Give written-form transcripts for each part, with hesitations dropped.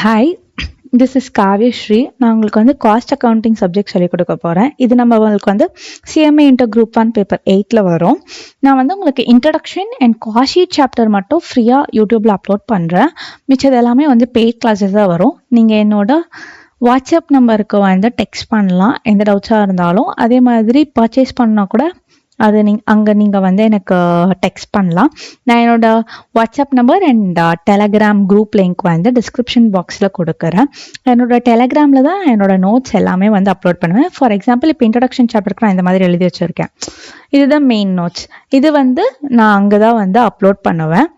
Hi, this is Kavyasri. நான் உங்களுக்கு வந்து காஸ்ட் அக்கௌண்டிங் சப்ஜெக்ட் சொல்லிக் கொடுக்க போகிறேன். இது நம்மளுக்கு வந்து சிஎம்ஏ இன்டர் குரூப் 1 பேப்பர் 8ல் வரும். நான் வந்து உங்களுக்கு introduction and cost sheet chapter மட்டும் ஃப்ரீயாக யூடியூப்பில் அப்லோட் பண்ணுறேன். மிச்சது எல்லாமே வந்து பெய்ட் கிளாஸஸ் தான் வரும். நீங்கள் என்னோட வாட்ஸ்அப் நம்பருக்கு வந்து டெக்ஸ்ட் பண்ணலாம் எந்த டவுட்ஸாக இருந்தாலும். அதே மாதிரி பர்ச்சேஸ் பண்ணால் கூட அது நீங்கள் வந்து எனக்கு டெக்ஸ்ட் பண்ணலாம். நான் என்னோட WhatsApp number and Telegram group link வந்து டிஸ்கிரிப்ஷன் பாக்ஸில் கொடுக்குறேன். என்னோட டெலகிராமில் தான் என்னோட நோட்ஸ் எல்லாமே வந்து அப்லோட் பண்ணுவேன். ஃபார் எக்ஸாம்பிள் இப்போ இன்ட்ரடக்ஷன் சாப்டருக்கு நான் இந்த மாதிரி எழுதி வச்சுருக்கேன். இதுதான் மெயின் நோட்ஸ். இது வந்து நான் அங்கே தான் வந்து அப்லோட் பண்ணுவேன்.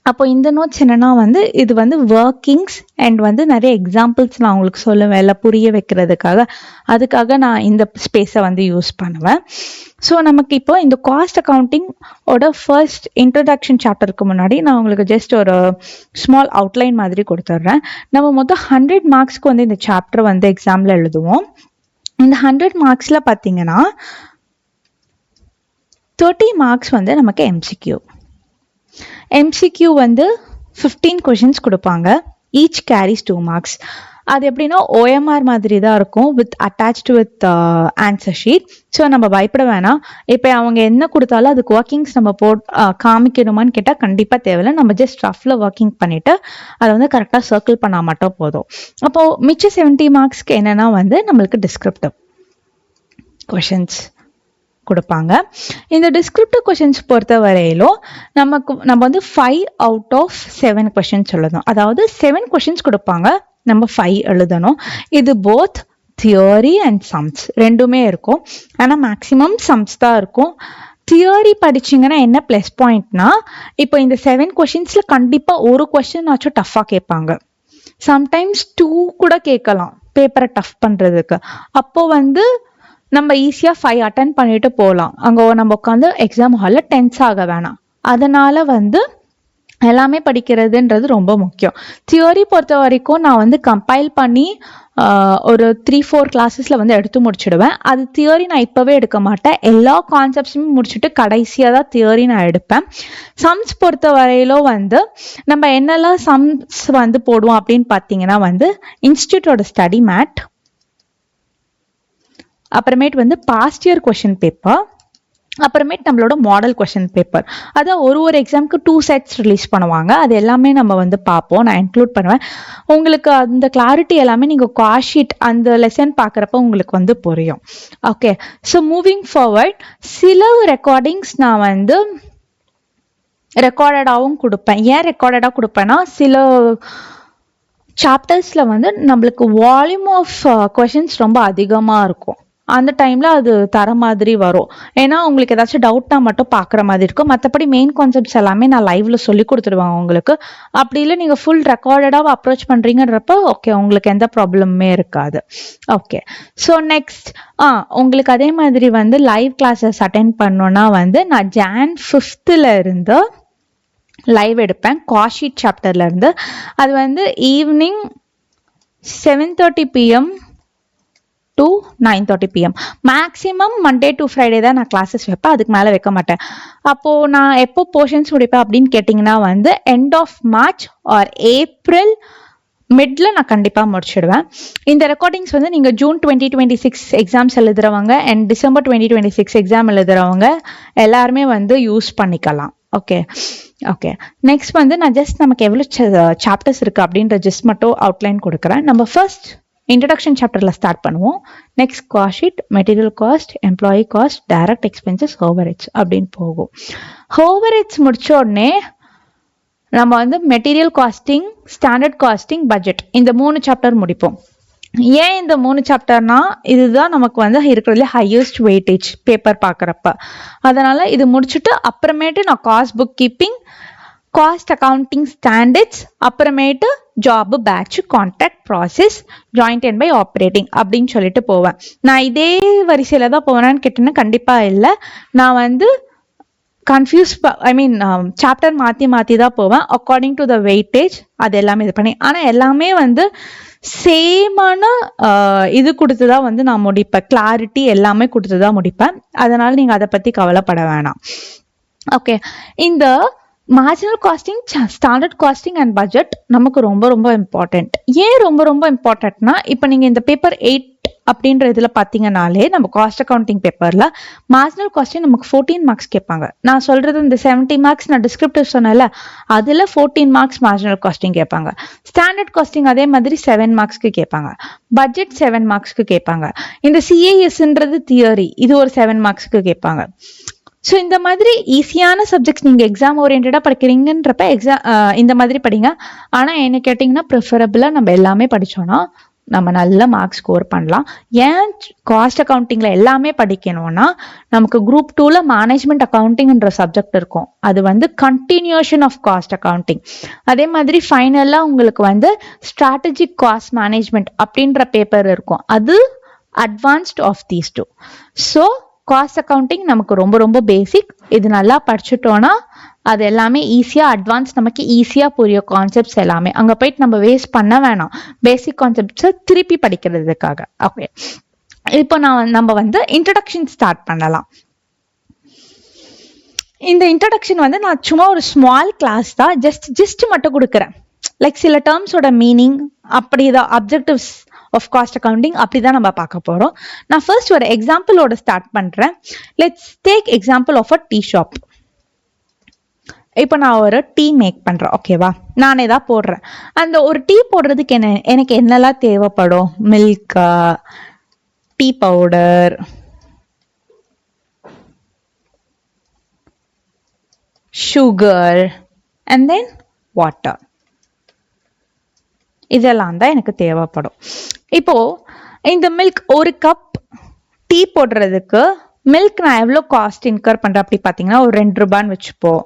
அப்போ இந்த நோட்ஸ் என்னென்னா வந்து இது வந்து ஒர்க்கிங்ஸ் அண்ட் வந்து நிறைய எக்ஸாம்பிள்ஸ் நான் உங்களுக்கு சொல்லுவேன் இல்லை புரிய வைக்கிறதுக்காக. அதுக்காக நான் இந்த ஸ்பேஸை வந்து யூஸ் பண்ணுவேன். ஸோ நமக்கு இப்போ இந்த காஸ்ட் அக்கௌண்டிங்கோட ஃபர்ஸ்ட் இன்ட்ரடக்ஷன் சாப்டருக்கு முன்னாடி நான் உங்களுக்கு ஜஸ்ட் ஒரு ஸ்மால் அவுட்லைன் மாதிரி கொடுத்துட்றேன். நம்ம மொத்தம் 100 மார்க்ஸ்க்கு வந்து இந்த சாப்டர் வந்து எக்ஸாமில் எழுதுவோம். இந்த 100 மார்க்ஸில் பார்த்தீங்கன்னா 30 மார்க்ஸ் வந்து நமக்கு எம்சிக்யூ வந்து 15 கொஷின்ஸ் கொடுப்பாங்க. Each carries 2 marks. அது எப்படின்னா OMR மாதிரி தான் இருக்கும் with attached with answer sheet. So நம்ம பயப்பட வேணாம். இப்போ அவங்க என்ன கொடுத்தாலும் அதுக்கு ஒர்க்கிங்ஸ் நம்ம காமிக்கணுமான்னு கேட்டால் கண்டிப்பாக தேவையில்லை. நம்ம ஜஸ்ட் ரஃப்ல ஒர்க்கிங் பண்ணிவிட்டு அதை வந்து கரெக்டாக சர்க்கிள் பண்ணால் மட்டும் போதும். அப்போது மிச்ச 70 மார்க்ஸ்க்கு என்னென்னா வந்து நம்மளுக்கு டிஸ்கிரிப்டிவ் கொஷின்ஸ் கொடுப்பாங்க. இந்த டிஸ்கிரிப்டிவ் கொஷின்ஸ் பொறுத்த வரையிலும் நம்ம வந்து 5 out of 7 கொஷின்ஸ் எழுதணும். அதாவது 7 கொஷின்ஸ் கொடுப்பாங்க, நம்ம 5 எழுதணும். இது போத் தியரி அண்ட் சம்ஸ் ரெண்டுமே இருக்கும். ஆனால் மேக்ஸிமம் சம்ஸ் தான் இருக்கும். தியரி படிச்சிங்கன்னா என்ன ப்ளஸ் பாயிண்ட்னா, இப்போ இந்த 7 கொஷின்ஸில் கண்டிப்பாக ஒரு கொஷின் ஆச்சும் டஃப்பாக கேட்பாங்க. சம்டைம்ஸ் 2 கூட கேட்கலாம் பேப்பரை டஃப் பண்ணுறதுக்கு. அப்போ வந்து நம்ம ஈஸியாக 5 அட்டன் பண்ணிட்டு போகலாம். அங்கே நம்ம உட்காந்து எக்ஸாம் ஹாலில் டென்ஸ் ஆக வேணாம். அதனால வந்து எல்லாமே படிக்கிறதுன்றது ரொம்ப முக்கியம். தியரி பொறுத்த வரைக்கும் நான் வந்து கம்பைல் பண்ணி ஒரு 3-4 கிளாஸஸில் வந்து எடுத்து முடிச்சிடுவேன். அது தியரி நான் இப்போவே எடுக்க மாட்டேன். எல்லா கான்செப்ட்ஸுமே முடிச்சுட்டு கடைசியாக தான் தியரி நான் எடுப்பேன். சம்ஸ் பொறுத்த வரையிலும் வந்து நம்ம என்னெல்லாம் சம்ஸ் வந்து போடுவோம் அப்படின்னு பார்த்தீங்கன்னா வந்து இன்ஸ்டியூட்டோட ஸ்டடி மேட், அப்புறமேட்டு வந்து பாஸ்ட் இயர் கொஷின் பேப்பர், அப்புறமேட்டு நம்மளோட மாடல் கொஷின் பேப்பர். அதான் ஒரு எக்ஸாமுக்கு 2 செட்ஸ் ரிலீஸ் பண்ணுவாங்க. அது எல்லாமே நம்ம வந்து பார்ப்போம். நான் இன்க்ளூட் பண்ணுவேன். உங்களுக்கு அந்த கிளாரிட்டி எல்லாமே நீங்கள் காஸ்ட் ஷீட் அந்த லெசன் பார்க்குறப்ப உங்களுக்கு வந்து புரியும். ஓகே, ஸோ மூவிங் ஃபார்வர்ட், சில ரெக்கார்டிங்ஸ் நான் வந்து ரெக்கார்டடாகவும் கொடுப்பேன். ஏன் ரெக்கார்டடாக கொடுப்பேன்னா, சில சாப்டர்ஸில் வந்து நம்மளுக்கு வால்யூம் ஆஃப் கொஷின்ஸ் ரொம்ப அதிகமாக இருக்கும். அந்த டைமில் அது தர மாதிரி வரும். ஏன்னா உங்களுக்கு ஏதாச்சும் டவுட்னா மட்டும் பார்க்குற மாதிரி இருக்கும். மற்றபடி மெயின் கான்செப்ட்ஸ் எல்லாமே நான் லைவ்ல சொல்லி கொடுத்துருவாங்க உங்களுக்கு. அப்படி இல்லை நீங்கள் ஃபுல் ரெக்கார்டடாக அப்ரோச் பண்ணுறீங்கன்றப்ப ஓகே, உங்களுக்கு எந்த ப்ராப்ளமுமே இருக்காது. ஓகே, ஸோ நெக்ஸ்ட் உங்களுக்கு அதே மாதிரி வந்து லைவ் கிளாஸஸ் அட்டென்ட் பண்ணோன்னா வந்து நான் Jan 5th இருந்து லைவ் எடுப்பேன் காஸ்ட் ஷீட் சாப்டர்ல இருந்து. அது வந்து evening 7:30 PM to 9:30 PM. Maximum Monday to Friday தான் நான் கிளாஸஸ் வைப்பேன். அதுக்கு மேலே வைக்க மாட்டேன். அப்போது நான் எப்போ போர்ஷன்ஸ் முடிப்பேன் அப்படின்னு கேட்டிங்கன்னா வந்து end of March or April மிட்ல நான் கண்டிப்பாக முடிச்சிடுவேன். இந்த ரெக்கார்டிங்ஸ் வந்து நீங்கள் June 2026 எக்ஸாம்ஸ் எழுதுறவங்க அண்ட் December 2026 எக்ஸாம் எழுதுறவங்க எல்லாருமே வந்து யூஸ் பண்ணிக்கலாம். ஓகே, நெக்ஸ்ட் வந்து நான் ஜஸ்ட் நமக்கு எவ்வளோ சாப்டர்ஸ் இருக்குது அப்படின்ற ஜஸ்ட் மட்டும் அவுட்லைன் கொடுக்குறேன். நம்ம ஃபர்ஸ்ட் இன்ட்ரடக்ஷன் சாப்டரில் ஸ்டார்ட் பண்ணுவோம். Next cost sheet, material cost, employee cost, direct expenses, overheads அப்படின்னு போகும். ஓவர்ஹெட்ஸ் முடிச்ச உடனே நம்ம வந்து material costing, standard costing, budget இந்த 3 சாப்டர் முடிப்போம். ஏன் இந்த 3 சாப்டர்னா இதுதான் நமக்கு வந்து இருக்கிறதுல ஹையஸ்ட் வெயிட்டேஜ் பேப்பர் பார்க்குறப்ப. அதனால இது முடிச்சுட்டு அப்புறமேட்டு நான் cost book keeping, cost accounting standards, அப்புறமேட்டு job, batch, contract, process, joint and by operating அப்படின்னு சொல்லிட்டு போவேன். நான் இதே வரிசையில் தான் போவேனான்னு கேட்டேன்னா கண்டிப்பாக இல்லை. நான் வந்து சாப்டர் மாற்றி தான் போவேன் அக்கார்டிங் டு த வெயிட்டேஜ். அது எல்லாமே இது பண்ணி, ஆனால் எல்லாமே வந்து சேமான இது கொடுத்து தான் வந்து நான் முடிப்பேன். கிளாரிட்டி எல்லாமே கொடுத்து தான் முடிப்பேன். அதனால் நீங்கள் அதை பற்றி கவலைப்பட வேணாம். ஓகே, இந்த marginal costing, standard costing and budget நமக்கு ரொம்ப ரொம்ப இம்பார்ட்டன்ட். ஏன் ரொம்ப ரொம்ப இம்பார்ட்டன்ட்னா, இப்போ நீங்க இந்த பேப்பர் 8 அப்படின்ற இதுல பாத்தீங்கன்னாலே நம்ம காஸ்ட் அக்கௌண்டிங் பேப்பர்ல மார்ஜினல் காஸ்டிங் நமக்கு 14 மார்க்ஸ் கேட்பாங்க. நான் சொல்றது இந்த 70 மார்க்ஸ் நான் டிஸ்கிரிப்டிவ் சொன்னேன்ல, அதுல 14 மார்க்ஸ் மார்ஜினல் காஸ்டிங் கேட்பாங்க. ஸ்டாண்டர்ட் காஸ்டிங் அதே மாதிரி 7 மார்க்ஸ்க்கு கேட்பாங்க. பட்ஜெட் 7 மார்க்ஸ்க்கு கேட்பாங்க. இந்த சிஏஎஸ்ன்றது தியரி, இது ஒரு 7 மார்க்ஸ்க்கு கேட்பாங்க. ஸோ இந்த மாதிரி ஈஸியான சப்ஜெக்ட்ஸ் நீங்கள் எக்ஸாம் ஓரியன்டாக படிக்கிறீங்கன்றப்ப இந்த மாதிரி படிங்க. ஆனால் என்ன கேட்டிங்கன்னா ப்ரிஃபரபிளாக நம்ம எல்லாமே படித்தோன்னா நம்ம நல்ல மார்க்ஸ் ஸ்கோர் பண்ணலாம். ஏன் காஸ்ட் அக்கௌண்டிங்கில் எல்லாமே படிக்கணும்னா, நமக்கு குரூப் 2ல மேனேஜ்மெண்ட் அக்கௌண்டிங்ன்ற சப்ஜெக்ட் இருக்கும். அது வந்து கண்டினியூஷன் ஆஃப் காஸ்ட் அக்கௌண்டிங். அதே மாதிரி ஃபைனலாக உங்களுக்கு ஸ்ட்ராட்டஜிக் காஸ்ட் மேனேஜ்மெண்ட் அப்படின்ற பேப்பர் இருக்கும். அது advanced of these two. So cost accounting நமக்கு ரொம்ப ரொம்ப பேசிக். இது நல்லா படிச்சுட்டோன்னா அது எல்லாமே ஈஸியாக அட்வான்ஸ் நமக்கு ஈஸியாக புரியும். கான்செப்ட்ஸ் எல்லாமே அங்கே போயிட்டு நம்ம வேஸ்ட் பண்ண வேணாம், பேசிக் கான்செப்ட்ஸை திருப்பி படிக்கிறதுக்காக. ஓகே, இப்போ நம்ம இன்ட்ரடக்ஷன் ஸ்டார்ட் பண்ணலாம். இந்த இன்ட்ரடக்ஷன் நான் சும்மா ஒரு ஸ்மால் கிளாஸ் தான், ஜஸ்ட் மட்டும் கொடுக்குறேன். லைக் சில டேர்ம்ஸோட மீனிங் அப்படிதான், அப்ஜெக்டிவ்ஸ் ஆஃப் காஸ்ட் அக்கௌண்டிங் அப்படிதான் நம்ம பார்க்க போறோம். நான் ஃபர்ஸ்ட் ஒரு எக்ஸாம்பிளோட ஸ்டார்ட் பண்றேன். Let's take example of a tea shop. இப்போ நான் ஒரு டீ மேக் பண்றேன், ஓகேவா? நானே தான் போடுறேன். அந்த ஒரு டீ போடுறதுக்கு எனக்கு என்னெல்லாம் தேவைப்படும்? Milk, tea powder, sugar and then water. இதெல்லாம் தான் எனக்கு தேவைப்படும். இப்போ இந்த மில்க், ஒரு கப் டீ போடுறதுக்கு மில்க் நான் எவ்வளோ காஸ்ட் இன்கர் பண்றேன் அப்படி பார்த்தீங்கன்னா ஒரு 2 ரூபான்னு வச்சுப்போம்.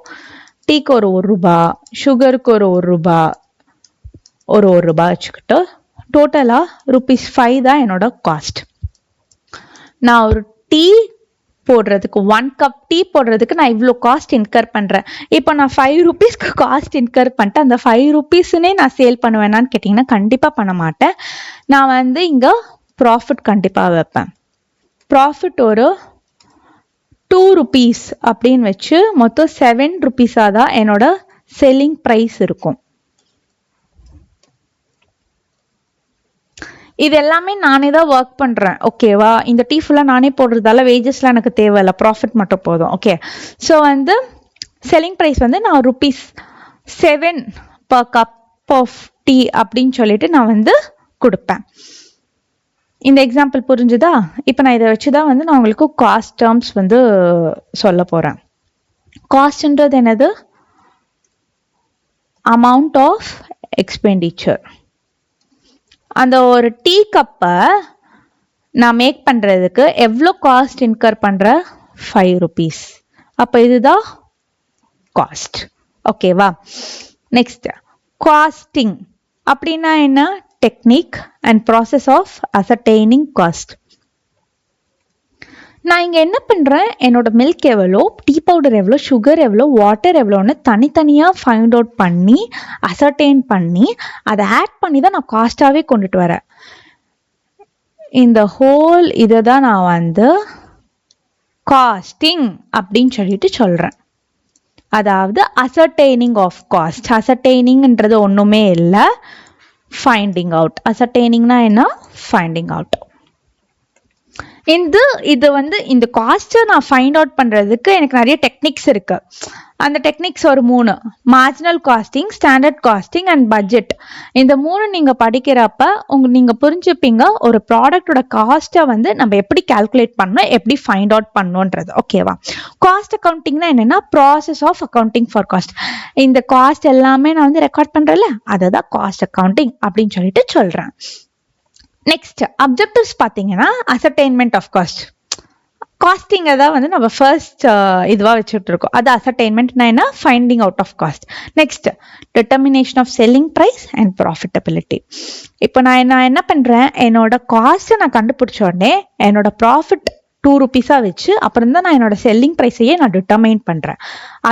டீக்கு ஒரு 1 ரூபா, சுகருக்கு ஒரு 1 ரூபா, ஒரு 1 ரூபா வச்சுக்கிட்டு டோட்டலா ₹5 தான் என்னோட காஸ்ட். நான் ஒரு டீ போடுறதுக்கு 1 கப் டீ போடுறதுக்கு நான் இவ்வளோ காஸ்ட் இன்கர் பண்றேன். இப்போ நான் 5 ரூபீஸ்க்கு காஸ்ட் இன்கர் பண்ணிட்டு அந்த 5 ரூபீஸ்னே நான் சேல் பண்ணுவேனான்னு கேட்டிங்கன்னா கண்டிப்பா பண்ண மாட்டேன். நான் இங்க ப்ராஃபிட் கண்டிப்பா வைப்பேன். ப்ராஃபிட் ஒரு 2 ரூபீஸ் அப்படின்னு வச்சு மொத்தம் 7 ரூபீஸா தான் என்னோட செல்லிங் ப்ரைஸ் இருக்கும். இது எல்லாமே நானே தான் ஒர்க் பண்றேன், ஓகேவா? இந்த டீ ஃபுல்லா நானே போடுறதால வேஜஸ்லாம் எனக்கு தேவையில்லை, ப்ராஃபிட் மட்டும் போதும். ஓகே, ஸோ செல்லிங் ப்ரைஸ் நான் ₹7 per cup ஆஃப் டீ அப்படின்னு சொல்லிட்டு நான் கொடுப்பேன். இந்த எக்ஸாம்பிள் புரிஞ்சுதா? இப்போ நான் இதை வச்சுதான் நான் உங்களுக்கு காஸ்ட் டேர்ம்ஸ் சொல்ல போறேன். காஸ்ட்ன்றது என்னது? Amount of expenditure. அந்த ஒரு டீ கப்பை நான் மேக் பண்றதுக்கு எவ்வளோ காஸ்ட் இன்கர் பண்ற? 5 ரூபீஸ். அப்போ இதுதான் காஸ்ட், ஓகேவா? நெக்ஸ்ட், காஸ்டிங் அப்படின்னா என்ன? Technique and process of ascertaining cost. நான் இங்க என்ன பண்றேன்? என்னோட மில்க் எவ்வளோ, டீ பவுடர் எவ்வளோ, சுகர் எவ்வளோ, வாட்டர் எவ்வளோன்னு தனித்தனியா ஃபைண்ட் அவுட் பண்ணி அசர்டைன் பண்ணி அதை ஆட் பண்ணி தான் நான் காஸ்டாவே கொண்டுட்டு வரேன். இந்த ஹோல் இதை தான் நான் காஸ்டிங் அப்படின்னு சொல்லிட்டு சொல்றேன். அதாவது அசர்டைனிங் ஆஃப் காஸ்ட். அசர்டைனிங்ன்றது ஒண்ணுமே இல்லை, ஃபைண்டிங் அவுட். அசர்டைனிங்னா என்ன? Finding out. இது இந்த காஸ்ட்டை நான் ஃபைண்ட் அவுட் பண்றதுக்கு எனக்கு நிறைய டெக்னிக்ஸ் இருக்கு. அந்த டெக்னிக்ஸ் ஒரு 3: marginal costing, standard costing and budget. இந்த 3 நீங்க படிக்கிறப்ப நீங்க புரிஞ்சுப்பீங்க ஒரு ப்ராடக்டோட காஸ்ட்டை நம்ம எப்படி கால்குலேட் பண்ணணும், எப்படி ஃபைண்ட் அவுட் பண்ணணும்ன்றது, ஓகேவா? காஸ்ட் அக்கௌண்டிங்னா என்னன்னா process of accounting for cost. இந்த காஸ்ட் எல்லாமே நான் ரெக்கார்ட் பண்றேன்ல, அதை தான் காஸ்ட் அக்கௌண்டிங் அப்படின்னு சொல்லிட்டு சொல்றேன். நெக்ஸ்ட், அப்ஜெக்டிவ்ஸ் பார்த்தீங்கன்னா அசர்டைன்மெண்ட் ஆஃப் காஸ்ட். காஸ்டிங்கை தான் நம்ம ஃபர்ஸ்ட் இதுவாக வச்சுட்டு இருக்கோம். அது அசர்டைன்மெண்ட்னா என்ன? Finding out of cost. Next, determination of selling price and profitability. இப்போ நான் என்ன பண்றேன்? என்னோட காஸ்ட்டை நான் கண்டுபிடிச்ச உடனே என்னோட ப்ராஃபிட் 2 ரூபீஸா வச்சு அப்புறம் தான் நான் என்னோட செல்லிங் ப்ரைஸையே நான் டிட்டர்மைன் பண்றேன்.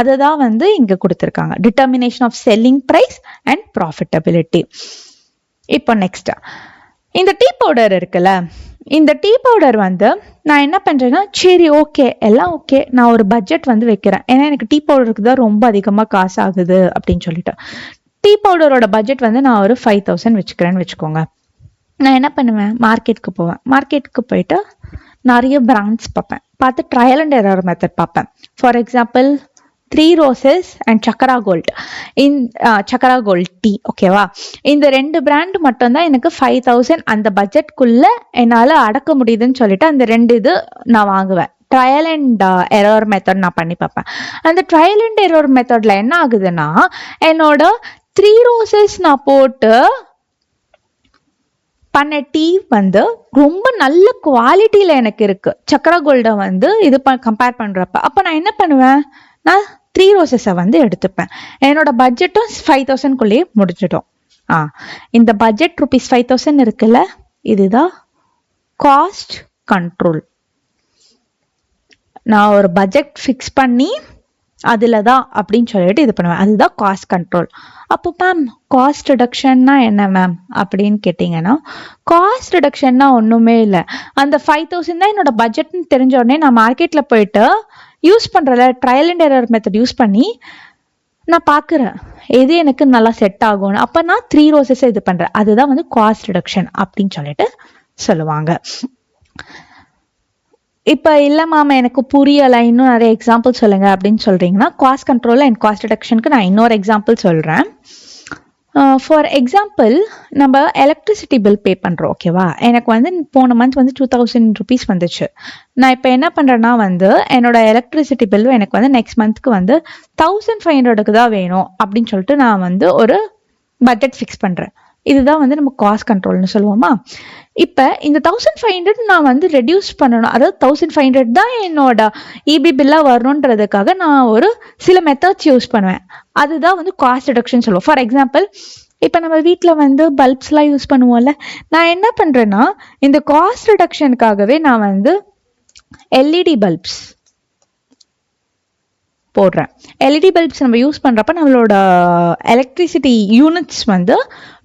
அதை தான் இங்க கொடுத்துருக்காங்க, determination of selling price and profitability. இப்போ நெக்ஸ்ட், இந்த டீ பவுடர் இருக்குல்ல, இந்த டீ பவுடர் வந்து நான் என்ன பண்றேன்னா, சரி ஓகே எல்லாம் ஓகே, நான் ஒரு பட்ஜெட் வந்து வைக்கிறேன். ஏன்னா எனக்கு டீ பவுடருக்கு தான் ரொம்ப அதிகமாக காசு ஆகுது அப்படின்னு சொல்லிட்டு டீ பவுடரோட பட்ஜெட் வந்து நான் ஒரு 5000 வச்சுக்கிறேன்னு வச்சுக்கோங்க. நான் என்ன பண்ணுவேன், மார்க்கெட்டுக்கு போவேன். மார்க்கெட்டுக்கு போயிட்டு நிறைய பிராண்ட்ஸ் பார்ப்பேன். பார்த்து ட்ரையல் அண்ட் எரர் மெத்தட் பார்ப்பேன். For example 3 Roses and Chakra Gold, Chakra Gold tea, ஓகேவா? இந்த 2 பிராண்ட் மட்டும்தான் எனக்கு 5000 அந்த பட்ஜெட்குள்ள என்னால் அடக்க முடியுதுன்னு சொல்லிட்டு அந்த 2 இது நான் வாங்குவேன். ட்ரையல் அண்ட் எரர் மெத்தட் நான் பண்ணி பார்ப்பேன். அந்த ட்ரையல் அண்ட் எரர் மெத்தட்ல என்ன ஆகுதுன்னா, என்னோட 3 ரோசஸ் நான் போட்டு பண்ண டீ வந்து ரொம்ப நல்ல குவாலிட்டியில எனக்கு இருக்கு, சக்கரா கோல்டை வந்து இது கம்பேர் பண்றப்ப. அப்ப நான் என்ன பண்ணுவேன், நான் 3 ரோசஸை வந்து எடுத்துப்பேன். என்னோட பட்ஜெட்டும் 5000குள்ளேயே முடிச்சிட்டோம். இந்த பட்ஜெட் ருபீஸ் 5000 இருக்குல்ல, இதுதான் காஸ்ட் கண்ட்ரோல். நான் ஒரு பட்ஜெட் ஃபிக்ஸ் பண்ணி அதில் தான் அப்படின்னு சொல்லிட்டு இது பண்ணுவேன். அதுதான் காஸ்ட் கண்ட்ரோல். அப்போ மேம் காஸ்ட் ரிடக்ஷன்னா என்ன மேம் அப்படின்னு கேட்டிங்கன்னா, காஸ்ட் ரிடக்ஷன்னா ஒன்றுமே இல்லை. அந்த 5000 தான் என்னோட பட்ஜெட்னு தெரிஞ்ச உடனே நான் மார்க்கெட்டில் போயிட்டு யூஸ் பண்ணுறல trial and error method use பண்ணி நான் பார்க்குறேன் எது எனக்கு நல்லா செட் ஆகும்னு. அப்போ நான் 3 ரோசஸ் இது பண்ணுறேன். அதுதான் வந்து காஸ்ட் ரிடக்ஷன் அப்படின்னு சொல்லிட்டு சொல்லுவாங்க. இப்போ இல்லை மேம் எனக்கு புரியலை, இன்னும் நிறைய எக்ஸாம்பிள் சொல்லுங்க அப்படின்னு சொல்றீங்கன்னா, காஸ்ட் கண்ட்ரோல் அண்ட் காஸ்ட் ரிடக்ஷனுக்கு நான் இன்னொரு எக்ஸாம்பிள் சொல்கிறேன். ஃபார் எக்ஸாம்பிள், நம்ம எலக்ட்ரிசிட்டி பில் பே பண்ணுறோம், ஓகேவா? எனக்கு வந்து போன மந்த் வந்து 2000 rupees வந்துச்சு. நான் இப்போ என்ன பண்ணுறேன்னா வந்து என்னோட எலக்ட்ரிசிட்டி பில் எனக்கு வந்து நெக்ஸ்ட் மந்த்க்கு வந்து 1500க்கு தான் வேணும் அப்படின்னு சொல்லிட்டு நான் வந்து ஒரு பட்ஜெட் ஃபிக்ஸ் பண்ணுறேன். இதுதான் வந்து நம்ம காஸ்ட் கண்ட்ரோல்னு சொல்லுவோமா? இப்போ இந்த 1500 நான் வந்து ரெடியூஸ் பண்ணணும், அதாவது 1500 தான் என்னோட இபி பில்லாக வரணுன்றதுக்காக நான் ஒரு சில மெத்தட்ஸ் யூஸ் பண்ணுவேன். அதுதான் வந்து காஸ்ட் ரிடக்ஷன் சொல்லுவோம். ஃபார் எக்ஸாம்பிள், இப்போ நம்ம வீட்டில் வந்து பல்ப்ஸ்லாம் யூஸ் பண்ணுவோம்ல, நான் என்ன பண்ணுறேன்னா இந்த காஸ்ட் ரிடக்ஷனுக்காகவே நான் வந்து எல்இடி பல்ப்ஸ் போடுறேன். எல்இடி பல்ப்ஸ் நம்ம யூஸ் பண்ணுறப்ப நம்மளோட எலக்ட்ரிசிட்டி யூனிட்ஸ் வந்து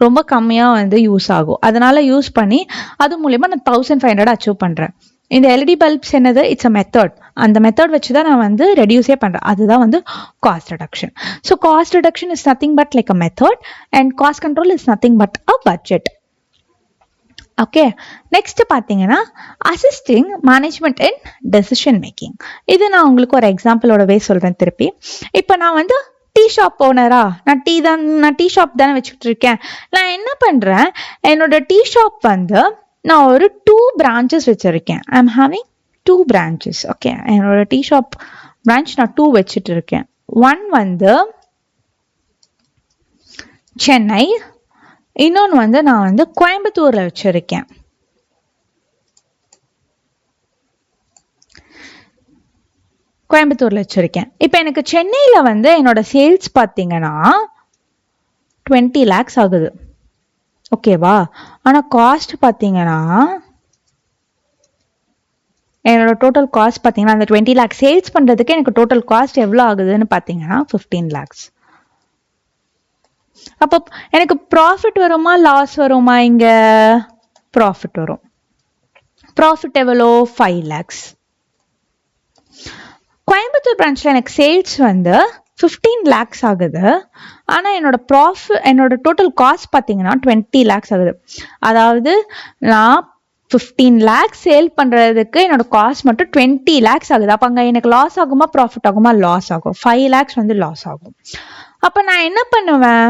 ரொம்ப கம்மியாக வந்து யூஸ் ஆகும். அதனால யூஸ் பண்ணி அது மூலயமா நான் 1500 அச்சீவ் பண்ணுறேன். இந்த எல்இடி பல்ப்ஸ் என்னது, இட்ஸ் அ மெத்தட். அந்த மெத்தட் வச்சு தான் நான் வந்து ரெடியூஸே பண்ணுறேன். அதுதான் வந்து cost reduction. So cost reduction is nothing but like a method and cost control is nothing but a budget. Okay, next பார்த்தீங்கன்னா assisting management in decision making. இது நான் உங்களுக்கு ஒரு எக்ஸாம்பிளோடவே சொல்கிறேன் திருப்பி. இப்போ நான் வந்து டீ ஷாப் ஓனரா, நான் டீ ஷாப் தானே வச்சுக்கிட்டு இருக்கேன். நான் என்ன பண்ணுறேன், என்னோட டீ ஷாப் வந்து நான் ஒரு 2 branches வச்சுருக்கேன். I am having 2 branches. Okay, என்னோட டீ ஷாப் பிரான்ச் நான் 2 வச்சுட்டு இருக்கேன். 1 வந்து சென்னை, இன்னொன்று வந்து நான் வந்து கோயம்புத்தூர்ல வச்சிருக்கேன். இப்போ எனக்கு சென்னையில வந்து என்னோட சேல்ஸ் பார்த்தீங்கன்னா 20 lakhs ஆகுது, ஓகேவா? ஆனால் காஸ்ட் பார்த்தீங்கன்னா என்னோட டோட்டல் காஸ்ட் பார்த்தீங்கன்னா அந்த 20 lakhs சேல்ஸ் பண்ணுறதுக்கு எனக்கு டோட்டல் காஸ்ட் எவ்வளோ ஆகுதுன்னு பார்த்தீங்கன்னா 15 lakhs. அப்போ எனக்கு ப்ராஃபிட் வருமா லாஸ் வருமா? இங்க ப்ராஃபிட் வரும். ப்ராஃபிட் எவ்வளோ? 5 lakhs. கோயம்புத்தூர் பிரான்ச்ல எனக்கு சேல்ஸ் வந்து 15 lakhs ஆகுது. ஆனால் என்னோட டோட்டல் காஸ்ட் பார்த்தீங்கன்னா 20 lakhs ஆகுது. அதாவது நான் 15 lakhs சேல் பண்ணுறதுக்கு என்னோட காஸ்ட் மட்டும் 20 lakhs ஆகுது. அப்போ அங்கே எனக்கு லாஸ் ஆகுமா ப்ராஃபிட் ஆகுமா? லாஸ் ஆகும். 5 lakhs வந்து லாஸ் ஆகும். அப்போ நான் என்ன பண்ணுவேன்,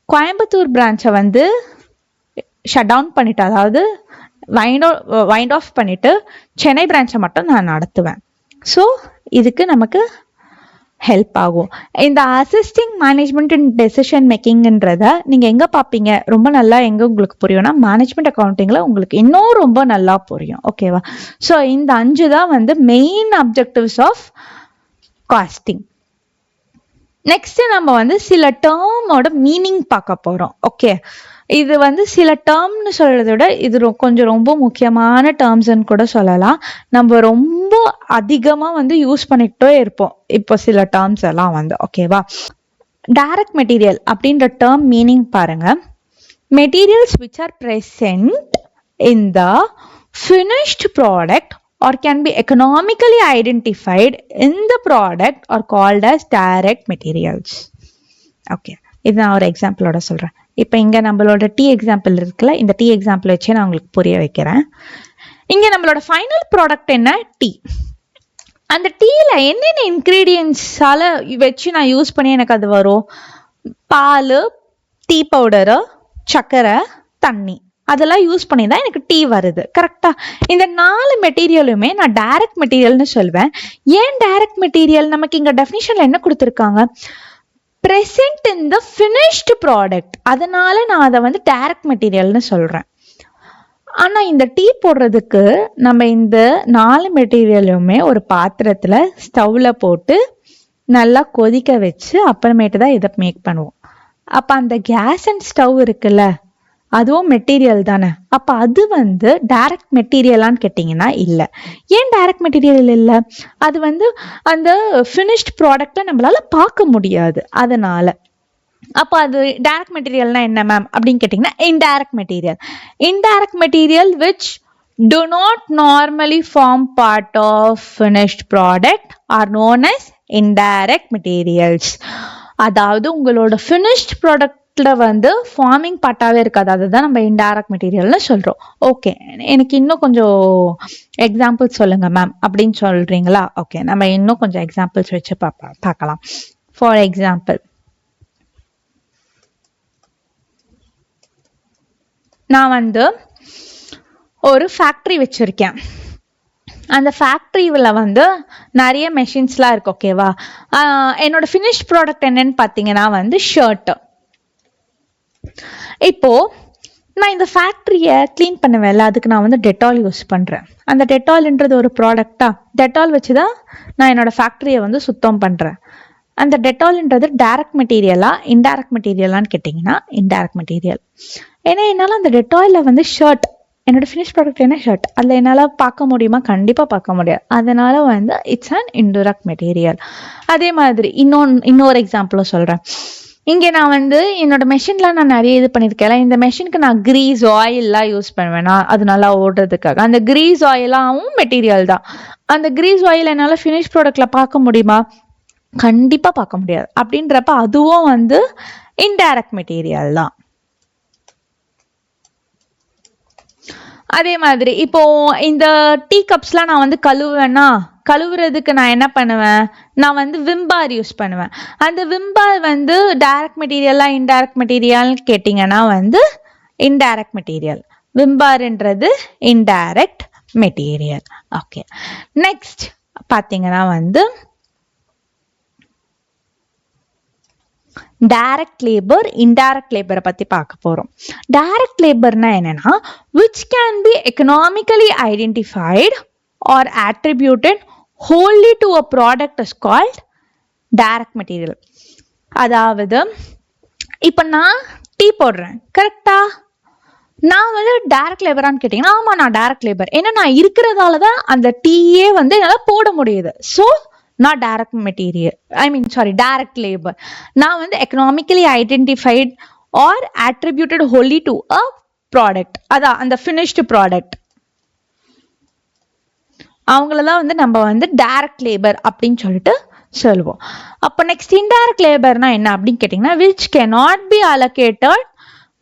கோயம்புத்தூர் பிரான்ச்சை வந்து ஷட் டவுன் பண்ணிட்டு, அதாவது வைண்ட் ஆஃப் பண்ணிட்டு சென்னை பிரான்ச்சை மட்டும் நான் நடத்துவேன். ஸோ இதுக்கு நமக்கு ஹெல்ப் ஆகும். இந்த அசிஸ்டிங் மேனேஜ்மெண்ட் அண்ட் டெசிஷன் மேக்கிங்ன்றத நீங்கள் எங்கே பார்ப்பீங்க, ரொம்ப நல்லா எங்கே உங்களுக்கு புரியும்னா மேனேஜ்மெண்ட் அக்கௌண்டிங்கில் உங்களுக்கு இன்னும் ரொம்ப நல்லா புரியும், ஓகேவா? ஸோ இந்த 5 தான் வந்து main objectives of costing. Next நம்ம வந்து சில டேர்மோட மீனிங் பார்க்க போகிறோம். ஓகே, இது வந்து சில டேர்ம்னு சொல்றதை விட இது கொஞ்சம் ரொம்ப முக்கியமான டேர்ம்ஸ்ன்னு கூட சொல்லலாம். நம்ம ரொம்ப அதிகமாக வந்து யூஸ் பண்ணிக்கிட்டே இருப்போம் இப்போ சில டேர்ம்ஸ் எல்லாம் வந்து, ஓகேவா? டைரக்ட் மெட்டீரியல் அப்படின்ற டேர்ம் மீனிங் பாருங்க. Materials which are present in the finished product or can be economically identified in the product are called as direct materials. Okay, இது நான் ஒரு எக்ஸாம்பிளோட சொல்றேன். இப்போ இங்க நம்மளோட டீ எக்ஸாம்பிள் இருக்குல்ல, இந்த டீ எக்ஸாம்பிள் வச்சு நான் உங்களுக்கு புரிய வைக்கிறேன். இங்க நம்மளோட ஃபைனல் ப்ராடக்ட் என்ன? டீ. அந்த டீல என்னென்ன இன்கிரீடியன்ஸால வச்சு நான் யூஸ் பண்ணி எனக்கு அது வரும்? பால், டீ பவுடரு, சர்க்கரை, தண்ணி, அதெல்லாம் யூஸ் பண்ணி தான் எனக்கு டீ வருது. கரெக்டா? இந்த 4 மெட்டீரியலுமே நான் டைரக்ட் மெட்டீரியல்னு சொல்வேன். ஏன் டைரக்ட் மெட்டீரியல்? நமக்கு இங்க டெஃபினிஷன்ல என்ன கொடுத்துருக்காங்க? present in the finished product. அதனால நான் அதை வந்து டைரக்ட் மெட்டீரியல்னு சொல்றேன். ஆனா இந்த டீ போடுறதுக்கு நம்ம இந்த 4 மெட்டீரியலுமே ஒரு பாத்திரத்துல ஸ்டவ்ல போட்டு நல்லா கொதிக்க வச்சு அப்புறமேட்டு தான் இதை மேக் பண்ணுவோம். அப்ப அந்த கேஸ் அண்ட் ஸ்டவ் இருக்குல்ல, அதுவும் மெட்டீரியல் தானே. அப்ப அது வந்து டைரக்ட் மெட்டீரியலான்னு கேட்டீங்கன்னா இல்ல. ஏன் டைரக்ட் மெட்டீரியல் இல்ல? அது வந்து அந்த ஃபினிஷ்ட் ப்ராடக்ட்ல நம்மளால பார்க்க முடியாது, அதனால. அப்ப அது டைரக்ட் மெட்டீரியல்னா என்ன மேம் அப்படின்னு கேட்டீங்கன்னா indirect material. Indirect material which do not normally form part of finished product are known as indirect materials. அதாவது உங்களோட finished productல வந்து ஃபார்மிங் பார்ட்டாவே இருக்காது, அதுதான் நம்ம இன்டைரக்ட் மெட்டீரியல்னு சொல்றோம். ஓகே, எனக்கு இன்னும் கொஞ்சம் எக்ஸாம்பிள்ஸ் சொல்லுங்க மேம் அப்படின்னு சொல்றீங்களா? ஓகே, நம்ம இன்னும் கொஞ்சம் எக்ஸாம்பிள்ஸ் வச்சு பார்க்கலாம். ஃபார் எக்ஸாம்பிள், நான் வந்து ஒரு ஃபேக்ட்ரி வச்சிருக்கேன். அந்த ஃபேக்ட்ரியில் வந்து நிறைய மெஷின்ஸ்லாம் இருக்கு. ஓகேவா? என்னோட ஃபினிஷ் ப்ராடக்ட் என்னன்னு பார்த்தீங்கன்னா வந்து ஷர்ட். இப்போ நான் இந்த ஃபேக்ட்ரியை க்ளீன் பண்ணுவேன்ல, அதுக்கு நான் வந்து டெட்டால் யூஸ் பண்ணுறேன். அந்த டெட்டால்ன்றது ஒரு ப்ராடக்டா? டெட்டால் வச்சு தான் நான் என்னோட ஃபேக்ட்ரியை வந்து சுத்தம் பண்ணுறேன். அந்த டெட்டால்ன்றது டைரக்ட் மெட்டீரியலா இன்டைரக்ட் மெட்டீரியலான்னு கேட்டிங்கன்னா இன்டைரக்ட் மெட்டீரியல். ஏன்னா என்னால் அந்த டெட்டாலில் வந்து ஷர்ட், என்னோட ஃபினிஷ் ப்ராடக்ட் என்ன ஷர்ட், அதில் என்னால் பார்க்க முடியுமா? கண்டிப்பாக பார்க்க முடியாது. அதனால வந்து இட்ஸ் அன் இன்டைரக்ட் மெட்டீரியல். அதே மாதிரி இன்னொரு எக்ஸாம்பிளும் சொல்கிறேன். இங்கே நான் வந்து என்னோட மெஷின்லாம் நான் நிறைய இது பண்ணியிருக்கேன். இந்த மெஷினுக்கு நான் கிரீஸ் ஆயில்லாம் யூஸ் பண்ணுவேன், நான் அது நல்லா ஓடுறதுக்காக. அந்த கிரீஸ் ஆயிலாவும் மெட்டீரியல் தான். அந்த கிரீஸ் ஆயில் என்னால் ஃபினிஷ் ப்ராடக்ட்ல பார்க்க முடியுமா? கண்டிப்பா பார்க்க முடியாது. அப்படின்றப்ப அதுவும் வந்து இன்டைரக்ட் மெட்டீரியல் தான். அதே மாதிரி இப்போ இந்த டீ கப்ஸ்லாம் நான் வந்து கழுவுவேன்னா, கழுவுறதுக்கு நான் என்ன பண்ணுவேன்? நான் வந்து விம்பார் யூஸ் பண்ணுவேன். அந்த விம்பார் வந்து டைரக்ட் மெட்டீரியலா இன்டைரக்ட் மெட்டீரியல்னு கேட்டிங்கன்னா வந்து இன்டைரக்ட் மெட்டீரியல். விம்பார்ன்றது இன்டைரக்ட் மெட்டீரியல். ஓகே, நெக்ஸ்ட் பார்த்தீங்கன்னா வந்து டைரக்ட் லேபர், இன்டைரக்ட் லேபரை பத்தி பார்க்க போறோம். டைரக்ட் லேபர்னா என்னன்னா which can be economically identified or attributed wholly to a product is called direct material. அதாவது இப்ப நான் டீ போடுறேன், கரெக்டா? நான் வந்து டைரக்ட் லேபரான்னு கேட்டீங்கன்னா ஆமா, நான் டைரக்ட் லேபர். ஏன்னா நான் இருக்கிறதால தான் அந்த டீயே வந்து என்னால் போட முடியுது. So not direct material, direct labor. நான் வந்து economically identified or attributed wholly to a product, அதான் அந்த finished product. அவங்களதான் வந்து நம்ம வந்து direct labor அப்படின்னு சொல்லிட்டு சொல்லுவோம். அப்போ நெக்ஸ்ட் இன்டைரக்ட் லேபர்னா என்ன அப்படின்னு கேட்டிங்கன்னா which cannot be allocated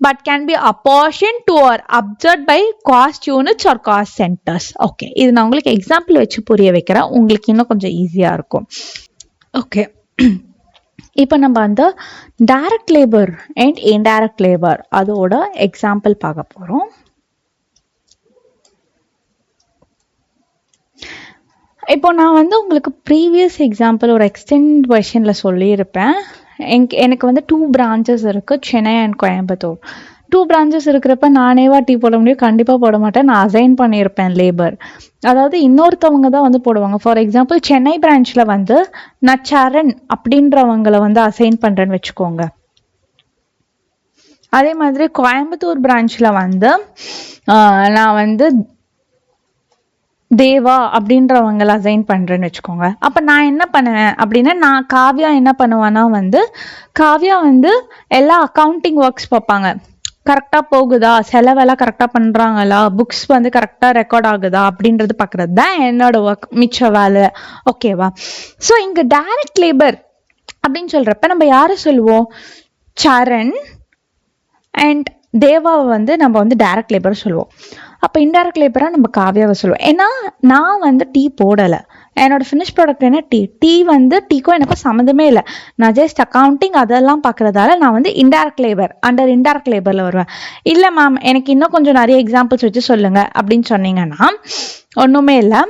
but can be apportioned to or absorbed by cost units or cost centers. Okay, இது நான் உங்களுக்கு எக்ஸாம்பிள் வச்சு புரிய வைக்கிறேன், உங்களுக்கு இன்னும் கொஞ்சம் ஈஸியா இருக்கும். ஓகே, இப்போ நம்ம அந்த direct labour and indirect labour அதோட எக்ஸாம்பிள் பார்க்க போறோம். இப்போ நான் வந்து உங்களுக்கு ப்ரீவியஸ் எக்ஸாம்பிள் ஒரு எக்ஸ்டெண்ட் வெர்ஷன்ல சொல்லியிருப்பேன். எனக்கு வந்து 2 பிரான்ச்சஸ் இருக்கு, சென்னை அண்ட் கோயம்புத்தூர். 2 பிரான்ச்சஸ் இருக்கிறப்ப நானேவா டீ போட முடியும்? கண்டிப்பாக போட மாட்டேன். நான் அசைன் பண்ணியிருப்பேன் லேபர், அதாவது இன்னொருத்தவங்க தான் வந்து போடுவாங்க. ஃபார் எக்ஸாம்பிள் சென்னை பிரான்ச்சில் வந்து நான் சரண் அப்படின்றவங்களை வந்து அசைன் பண்ணுறேன்னு வச்சுக்கோங்க. அதே மாதிரி கோயம்புத்தூர் பிரான்ச்சில் வந்து நான் வந்து தேவா அப்படின்றவங்களை அசைன் பண்றேன்னு வச்சுக்கோங்க. அப்ப நான் என்ன பண்ணுவேன் அப்படின்னா, நான் காவ்யா என்ன பண்ணுவேன்னா வந்து காவ்யா வந்து எல்லா அக்கௌண்டிங் ஒர்க்ஸ் பார்ப்பாங்க. கரெக்டா போகுதா, செலவெல்லாம் கரெக்டா பண்றாங்களா, புக்ஸ் வந்து கரெக்டா ரெக்கார்ட் ஆகுதா அப்படின்றது பாக்குறது தான் என்னோட ஒர்க், மிச்ச வேலை. ஓகேவா? ஸோ இங்க டைரக்ட் லேபர் அப்படின்னு சொல்றப்ப நம்ம யாரை சொல்லுவோம்? சரண் அண்ட் தேவாவை வந்து நம்ம வந்து டைரக்ட் லேபர் சொல்லுவோம். அப்போ இன்டைரக்ட் லேபராக நம்ம காவியாவை சொல்லுவோம். ஏன்னா நான் வந்து டீ போடலை, என்னோட ஃபினிஷ் ப்ராடக்ட் என்ன டீ வந்து டீக்கும் எனக்கும் சம்மந்தமே இல்லை. நான் ஜஸ்ட் அக்கௌண்டிங் அதெல்லாம் பார்க்குறதால நான் வந்து இன்டைரக்ட் லேபர் அண்டர் இன்டைரக்ட் லேபரில் வருவேன். இல்லை மேம் எனக்கு இன்னும் கொஞ்சம் நிறைய எக்ஸாம்பிள்ஸ் வச்சு சொல்லுங்க அப்படின்னு சொன்னீங்கன்னா ஒன்றுமே இல்லை.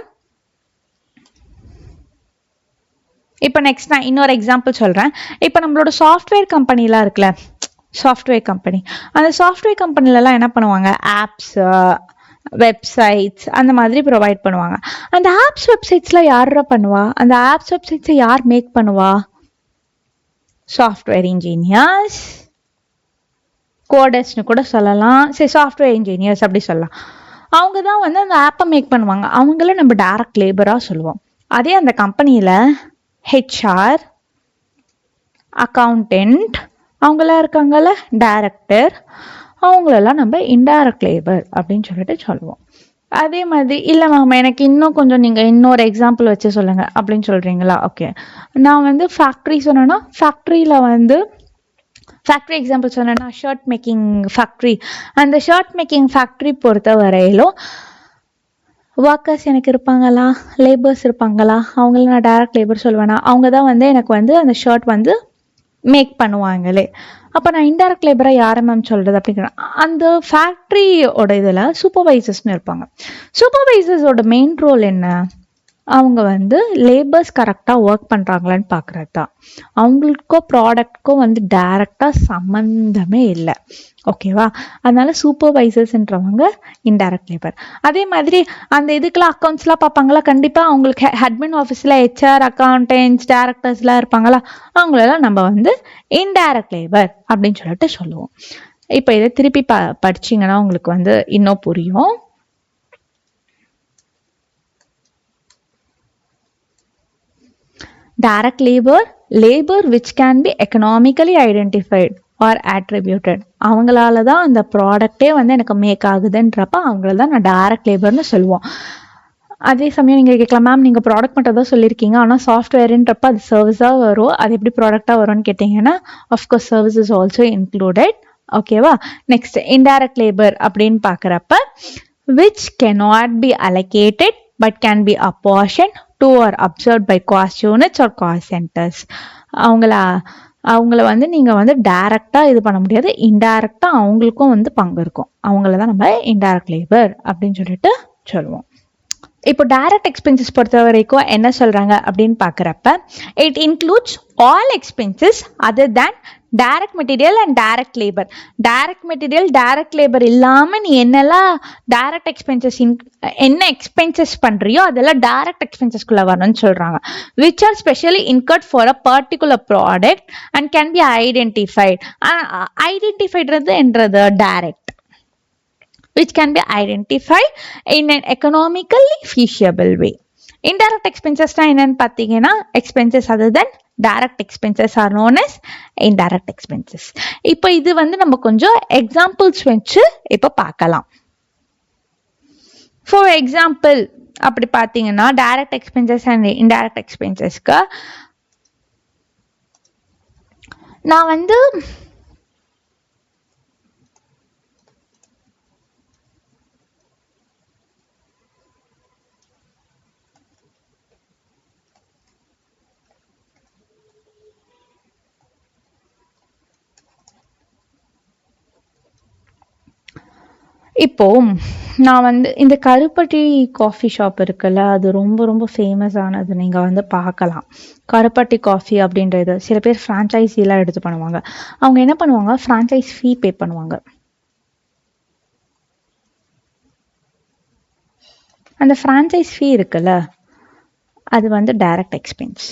இப்போ நெக்ஸ்ட் நான் இன்னொரு எக்ஸாம்பிள் சொல்கிறேன். இப்போ நம்மளோட சாஃப்ட்வேர் கம்பெனிலாம் இருக்குல்ல, சாஃப்ட்வேர் கம்பெனி, அந்த சாஃப்ட்வேர் கம்பெனிலலாம் என்ன பண்ணுவாங்க? ஆப்ஸ், வெப்சைட்ஸ் அந்த மாதிரி ப்ரொவைட் பண்ணுவாங்க. அந்த ஆப்ஸ் வெப்சைட்ஸ்லாம் யாரா பண்ணுவா? அந்த ஆப்ஸ் வெப்சைட்ஸை யார் மேக் பண்ணுவா? சாஃப்ட்வேர் இன்ஜினியர்ஸ், கோடர்ஸ்னு கூட சொல்லலாம். சரி, சாஃப்ட்வேர் இன்ஜினியர்ஸ் அப்படி சொல்லலாம். அவங்க தான் வந்து அந்த ஆப்பை மேக் பண்ணுவாங்க. அவங்கள நம்ம டைரக்ட் லேபராக சொல்லுவோம். அதே அந்த கம்பெனியில் ஹெச்ஆர், அக்கௌண்டன்ட் அவங்களாம் இருக்காங்கல்ல, டைரக்டர், அவங்களெல்லாம் நம்ம இன்டைரக்ட் லேபர் அப்படின்னு சொல்லிட்டு சொல்லுவோம். அதே மாதிரி இல்லை மேம் எனக்கு இன்னும் கொஞ்சம் நீங்கள் இன்னொரு எக்ஸாம்பிள் வச்சு சொல்லுங்கள் அப்படின்னு சொல்கிறீங்களா? ஓகே, நான் வந்து ஃபேக்ட்ரி சொன்னேன்னா ஃபேக்ட்ரியில் வந்து ஃபேக்ட்ரி எக்ஸாம்பிள் சொன்னேன்னா ஷர்ட் மேக்கிங் ஃபேக்ட்ரி, அந்த ஷர்ட் மேக்கிங் ஃபேக்ட்ரி பொறுத்த வரையிலும் ஒர்க்கர்ஸ் எனக்கு இருப்பாங்களா, லேபர்ஸ் இருப்பாங்களா, அவங்கள நான் டைரக்ட் லேபர் சொல்லுவேன்னா அவங்க தான் வந்து எனக்கு வந்து அந்த ஷர்ட் வந்து மேக் பண்ணுவாங்களே. அப்போ நான் இன்டைரக்ட் லேபராக யாரை மேம் சொல்கிறது அப்படிங்கிற அந்த ஃபேக்ட்ரியோட இதில் சூப்பர்வைசர்ஸ்னு இருப்பாங்க. சூப்பர்வைசர்ஸோட மெயின் ரோல் என்ன? அவங்க வந்து லேபர்ஸ் கரெக்டாக ஒர்க் பண்ணுறாங்களான்னு பார்க்குறது தான். அவங்களுக்கோ ப்ராடக்ட்க்கோ வந்து டைரெக்டாக சம்மந்தமே இல்லை. ஓகேவா? அதனால சூப்பர்வைசர்ஸ்ன்றவங்க இன்டைரக்ட் லேபர். அதே மாதிரி அந்த இதுக்கெல்லாம் அக்கௌண்ட்ஸ்லாம் பார்ப்பாங்களா, கண்டிப்பாக அவங்களுக்கு அட்மின் ஆஃபீஸில் ஹெச்ஆர், அக்கௌண்டன்ட்ஸ், டேரக்டர்ஸ்லாம் இருப்பாங்களா, அவங்களெல்லாம் நம்ம வந்து இன்டைரக்ட் லேபர் அப்படின்னு சொல்லிட்டு சொல்லுவோம். இப்போ இதை திருப்பி படிச்சிங்கன்னா உங்களுக்கு வந்து இன்னும் புரியும். Direct labor which can be economically identified or attributed. அவங்களால தான் அந்த ப்ராடக்டே வந்து எனக்கு மேக் ஆகுதுன்றப்ப அவங்கள தான் நான் டைரக்ட் லேபர்னு சொல்லுவோம். அதே சமயம் நீங்கள் கேட்கலாம், மேம் நீங்கள் ப்ராடக்ட் மட்டும் தான் சொல்லியிருக்கீங்க, ஆனால் சாஃப்ட்வேருன்றப்ப அது சர்வீஸாக வரும், அது எப்படி ப்ராடக்டாக வரும்னு கேட்டிங்கன்னா of course service is also included. ஓகேவா? நெக்ஸ்ட் இன்டைரக்ட் லேபர் அப்படின்னு பார்க்குறப்ப which cannot be allocated but can be apportioned to or absorbed by cost units or cost centers. அவங்கள வந்து நீங்கள் வந்து டைரக்டாக இது பண்ண முடியாது, இன்டைரக்டாக அவங்களுக்கும் வந்து பங்கு இருக்கும். அவங்கள தான் நம்ம இன்டைரக்ட் லேபர் அப்படின்னு சொல்லிட்டு சொல்லுவோம். இப்போ டைரக்ட் எக்ஸ்பென்சஸ் பொறுத்த வரைக்கும் என்ன சொல்கிறாங்க அப்படின்னு பார்க்குறப்ப it includes all expenses other than direct material and direct labour. Direct material, direct labour இல்லாமல் நீ என்னெல்லாம் டைரக்ட் எக்ஸ்பென்சஸ் என்ன எக்ஸ்பென்சஸ் பண்ணுறியோ அதெல்லாம் டைரக்ட் எக்ஸ்பென்சஸ்குள்ளே வரணும்னு சொல்கிறாங்க. Which are specially incurred for a particular product and can be identified. ஐடென்டிஃபைடுன்றது direct which can be identified in an economically feasible way. Indirect expenses na என்னன்னு பார்த்தீங்கன்னா expenses other than direct expenses are known as indirect expenses. இப்போ இது வந்து நம்ம கொஞ்சம் examples வச்சு இப்போ பார்க்கலாம். For example அப்படி பார்த்தீங்கன்னா direct expenses and indirect expensesக்கு நான் வந்து இப்போ நான் வந்து இந்த கருப்பட்டி காஃபி ஷாப் இருக்குல்ல, அது ரொம்ப ரொம்ப ஃபேமஸ் ஆனது, நீங்கள் வந்து பார்க்கலாம். கருப்பட்டி காஃபி அப்படின்றது சில பேர் ஃப்ரான்ச்சைஸிலாம் எடுத்து பண்ணுவாங்க. அவங்க என்ன பண்ணுவாங்க, ஃப்ரான்ச்சைஸ் ஃபீ பே பண்ணுவாங்க. அந்த ஃப்ரான்ச்சைஸ் ஃபீ இருக்குல்ல, அது வந்து டைரக்ட் எக்ஸ்பென்ஸ்.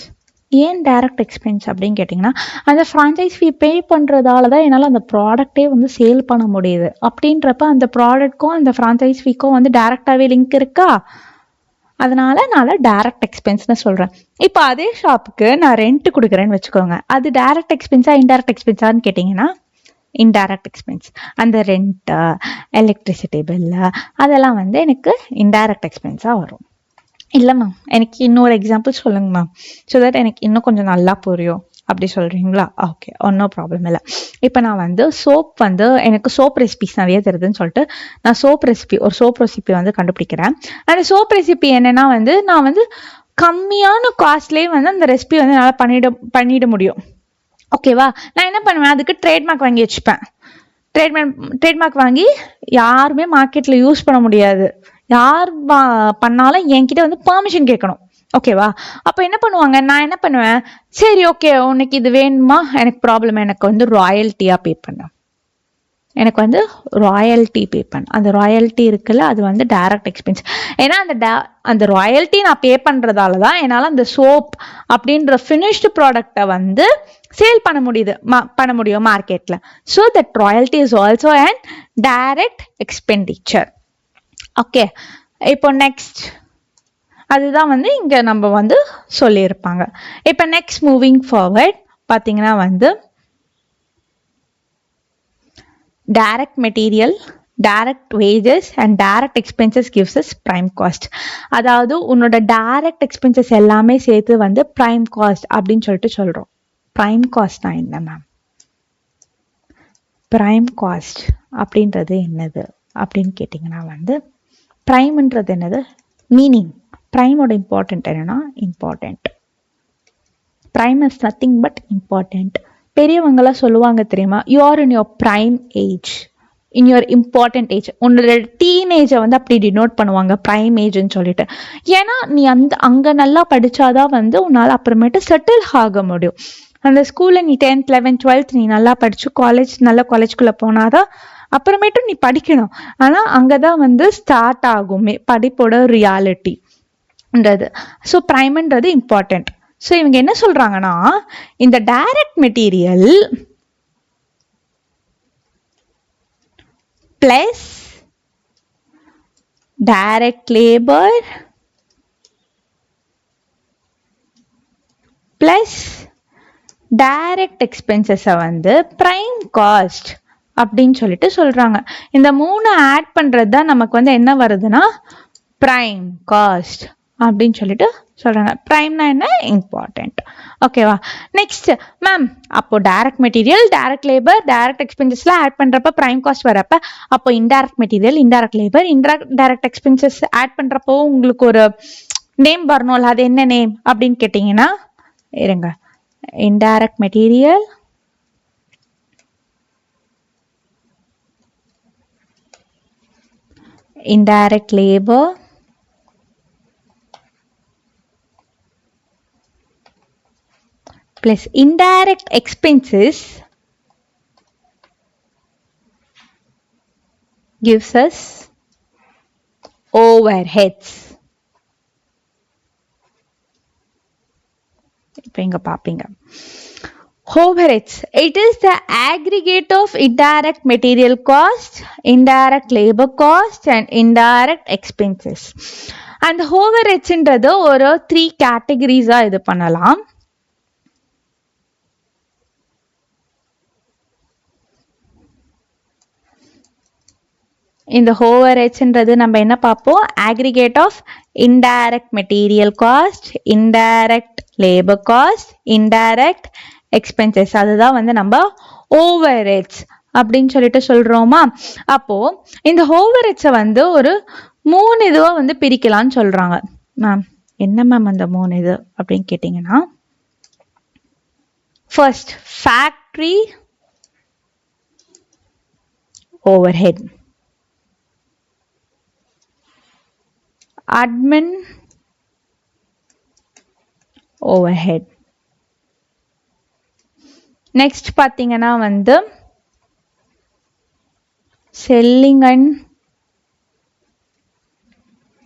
ஏன் டைரக்ட் எக்ஸ்பென்ஸ் அப்படின்னு கேட்டிங்கன்னா, அந்த ஃப்ரான்ச்சைஸ் ஃபீ பே பண்ணுறதால தான் என்னால் அந்த ப்ராடக்டே வந்து சேல் பண்ண முடியுது. அப்படின்றப்ப அந்த ப்ராடக்ட்க்கும் அந்த ஃப்ரான்ச்சைஸ் ஃபீக்கும் வந்து டைரக்டாகவே லிங்க் இருக்கா, அதனால நான் டைரக்ட் எக்ஸ்பென்ஸ்னு சொல்கிறேன். இப்போ அதே ஷாப்புக்கு நான் ரெண்ட் கொடுக்குறேன்னு வச்சுக்கோங்க, அது டைரக்ட் எக்ஸ்பென்ஸா இன்டைரக்ட் எக்ஸ்பென்ஸான்னு கேட்டிங்கன்னா இன்டைரக்ட் எக்ஸ்பென்ஸ். அந்த ரெண்ட், எலக்ட்ரிசிட்டி பில்லு அதெல்லாம் வந்து எனக்கு இன்டைரக்ட் எக்ஸ்பென்ஸாக வரும். இல்லை மேம் எனக்கு இன்னொரு எக்ஸாம்பிள் சொல்லுங்க மேம், ஸோ தட் எனக்கு இன்னும் கொஞ்சம் நல்லா புரியும் அப்படி சொல்கிறீங்களா? ஓகே, ஒன்றும் ப்ராப்ளம் இல்லை. இப்போ நான் வந்து சோப் வந்து எனக்கு சோப் ரெசிபிஸ் நிறைய தெரியுதுன்னு சொல்லிட்டு நான் ஒரு சோப் ரெசிபி வந்து கண்டுபிடிக்கிறேன். அந்த சோப் ரெசிபி என்னென்னா வந்து நான் வந்து கம்மியான காஸ்ட்லேயே வந்து அந்த ரெசிபி வந்து என்னால் பண்ணிட முடியும். ஓகேவா? நான் என்ன பண்ணுவேன், அதுக்கு ட்ரேட்மார்க் வாங்கி வச்சுப்பேன். ட்ரேட்மார்க் வாங்கி யாருமே மார்க்கெட்டில் யூஸ் பண்ண முடியாது. யார் பண்ணாலும் என்கிட்ட வந்து பெர்மிஷன் கேட்கணும். ஓகேவா? அப்போ என்ன பண்ணுவாங்க, நான் என்ன பண்ணுவேன், சரி ஓகே உனக்கு இது வேணுமா, எனக்கு ப்ராப்ளம், எனக்கு வந்து ராயல்ட்டியாக பே பண்ண, எனக்கு வந்து ராயல்ட்டி பே பண்ண. அந்த ராயல்ட்டி இருக்குல்ல, அது வந்து டைரக்ட் எக்ஸ்பென்ஸ். ஏன்னா அந்த ராயல்ட்டி நான் பே பண்ணுறதால தான் என்னால் அந்த சோப் அப்படின்ற ஃபினிஷ்டு ப்ராடக்டை வந்து சேல் பண்ண முடியும் மார்க்கெட்டில். So that royalty is also and direct expenditure. Okay, இப்போ நெக்ஸ்ட் அதுதான் வந்து இங்கே நம்ம வந்து சொல்லியிருப்பாங்க. இப்போ நெக்ஸ்ட் மூவிங் ஃபார்வர்ட் பார்த்தீங்கன்னா வந்து direct material, direct wages and direct expenses gives us prime cost. அதாவது உன்னோட டைரக்ட் எக்ஸ்பென்சஸ் எல்லாமே சேர்த்து வந்து ப்ரைம் காஸ்ட் அப்படின்னு சொல்லிட்டு சொல்கிறோம். ப்ரைம் காஸ்ட்னா என்ன மேம்? ப்ரைம் காஸ்ட் அப்படின்றது என்னது அப்படின்னு கேட்டிங்கன்னா வந்து ப்ரைம்ன்றது என்னது, மீனிங். ப்ரைமோட இம்பார்ட்டன்ட் என்னன்னா important. Prime is nothing but important. பெரியவங்களாம் சொல்லுவாங்க தெரியுமா, you are in your prime age, in your important age. உன்னோட டீனேஜை வந்து அப்படி டினோட் பண்ணுவாங்க ப்ரைம் ஏஜ்ன்னு சொல்லிட்டு. ஏன்னா நீ அங்கே நல்லா படித்தாதான் வந்து உன்னால் அப்புறமேட்டு செட்டில் ஆக முடியும். அந்த ஸ்கூலில் நீ 10th 11th 12th நீ நல்லா படித்து நல்ல காலேஜ்குள்ளே போனாதான் அப்புறமேட்டும் நீ படிக்கணும். ஆனால் அங்கே தான் வந்து ஸ்டார்ட் ஆகுமே படிப்போட ரியாலிட்டின்றது. ஸோ ப்ரைம்ன்றது இம்பார்ட்டன்ட். ஸோ இவங்க என்ன சொல்கிறாங்கன்னா, இந்த direct material plus direct labour plus direct எக்ஸ்பென்சஸை வந்து ப்ரைம் காஸ்ட் அப்படின்னு சொல்லிட்டு சொல்றாங்க. இந்த 3 ஆட் பண்றது தான் நமக்கு வந்து என்ன வருதுன்னா ப்ரைம் காஸ்ட் அப்படின்னு சொல்லிட்டு சொல்றாங்க. ப்ரைம்னா என்ன, இம்பார்ட்டன்ட். ஓகேவா? நெக்ஸ்ட் மேம், அப்போ direct material, direct labour, direct எக்ஸ்பென்சஸ்ல ஆட் பண்றப்ப ப்ரைம் காஸ்ட் வரப்ப, அப்போ indirect material, indirect labour, direct expenses add பண்றப்போ உங்களுக்கு ஒரு நேம் வரணும்ல, அது என்ன நேம் அப்படின்னு கேட்டீங்கன்னா, இருங்க, indirect material, indirect labor, plus indirect expenses gives us overheads. இப்போ இங்க பாப்பீங்க, overheads, it is the aggregate of indirect material cost, indirect labor cost and indirect expenses. and overheads ன்றது ஒரு 3 categories-ஆ இது பண்ணலாம். இந்த overheadsன்றது நம்ம என்ன பார்ப்போம், aggregate of indirect material cost, indirect labor cost, indirect expenses, அதுதான் வந்து நம்ம overheads அப்படின்னு சொல்லிட்டு சொல்றோமா. அப்போ இந்த overheads வந்து ஒரு 3 இதுவா வந்து பிரிக்கலாம்னு சொல்றாங்க. மேம் என்ன மேம் அந்த 3 இது அப்படின்னு கேட்டீங்கன்னா, first factory overhead, admin overhead, next பாத்தீங்கன்னா வந்து selling and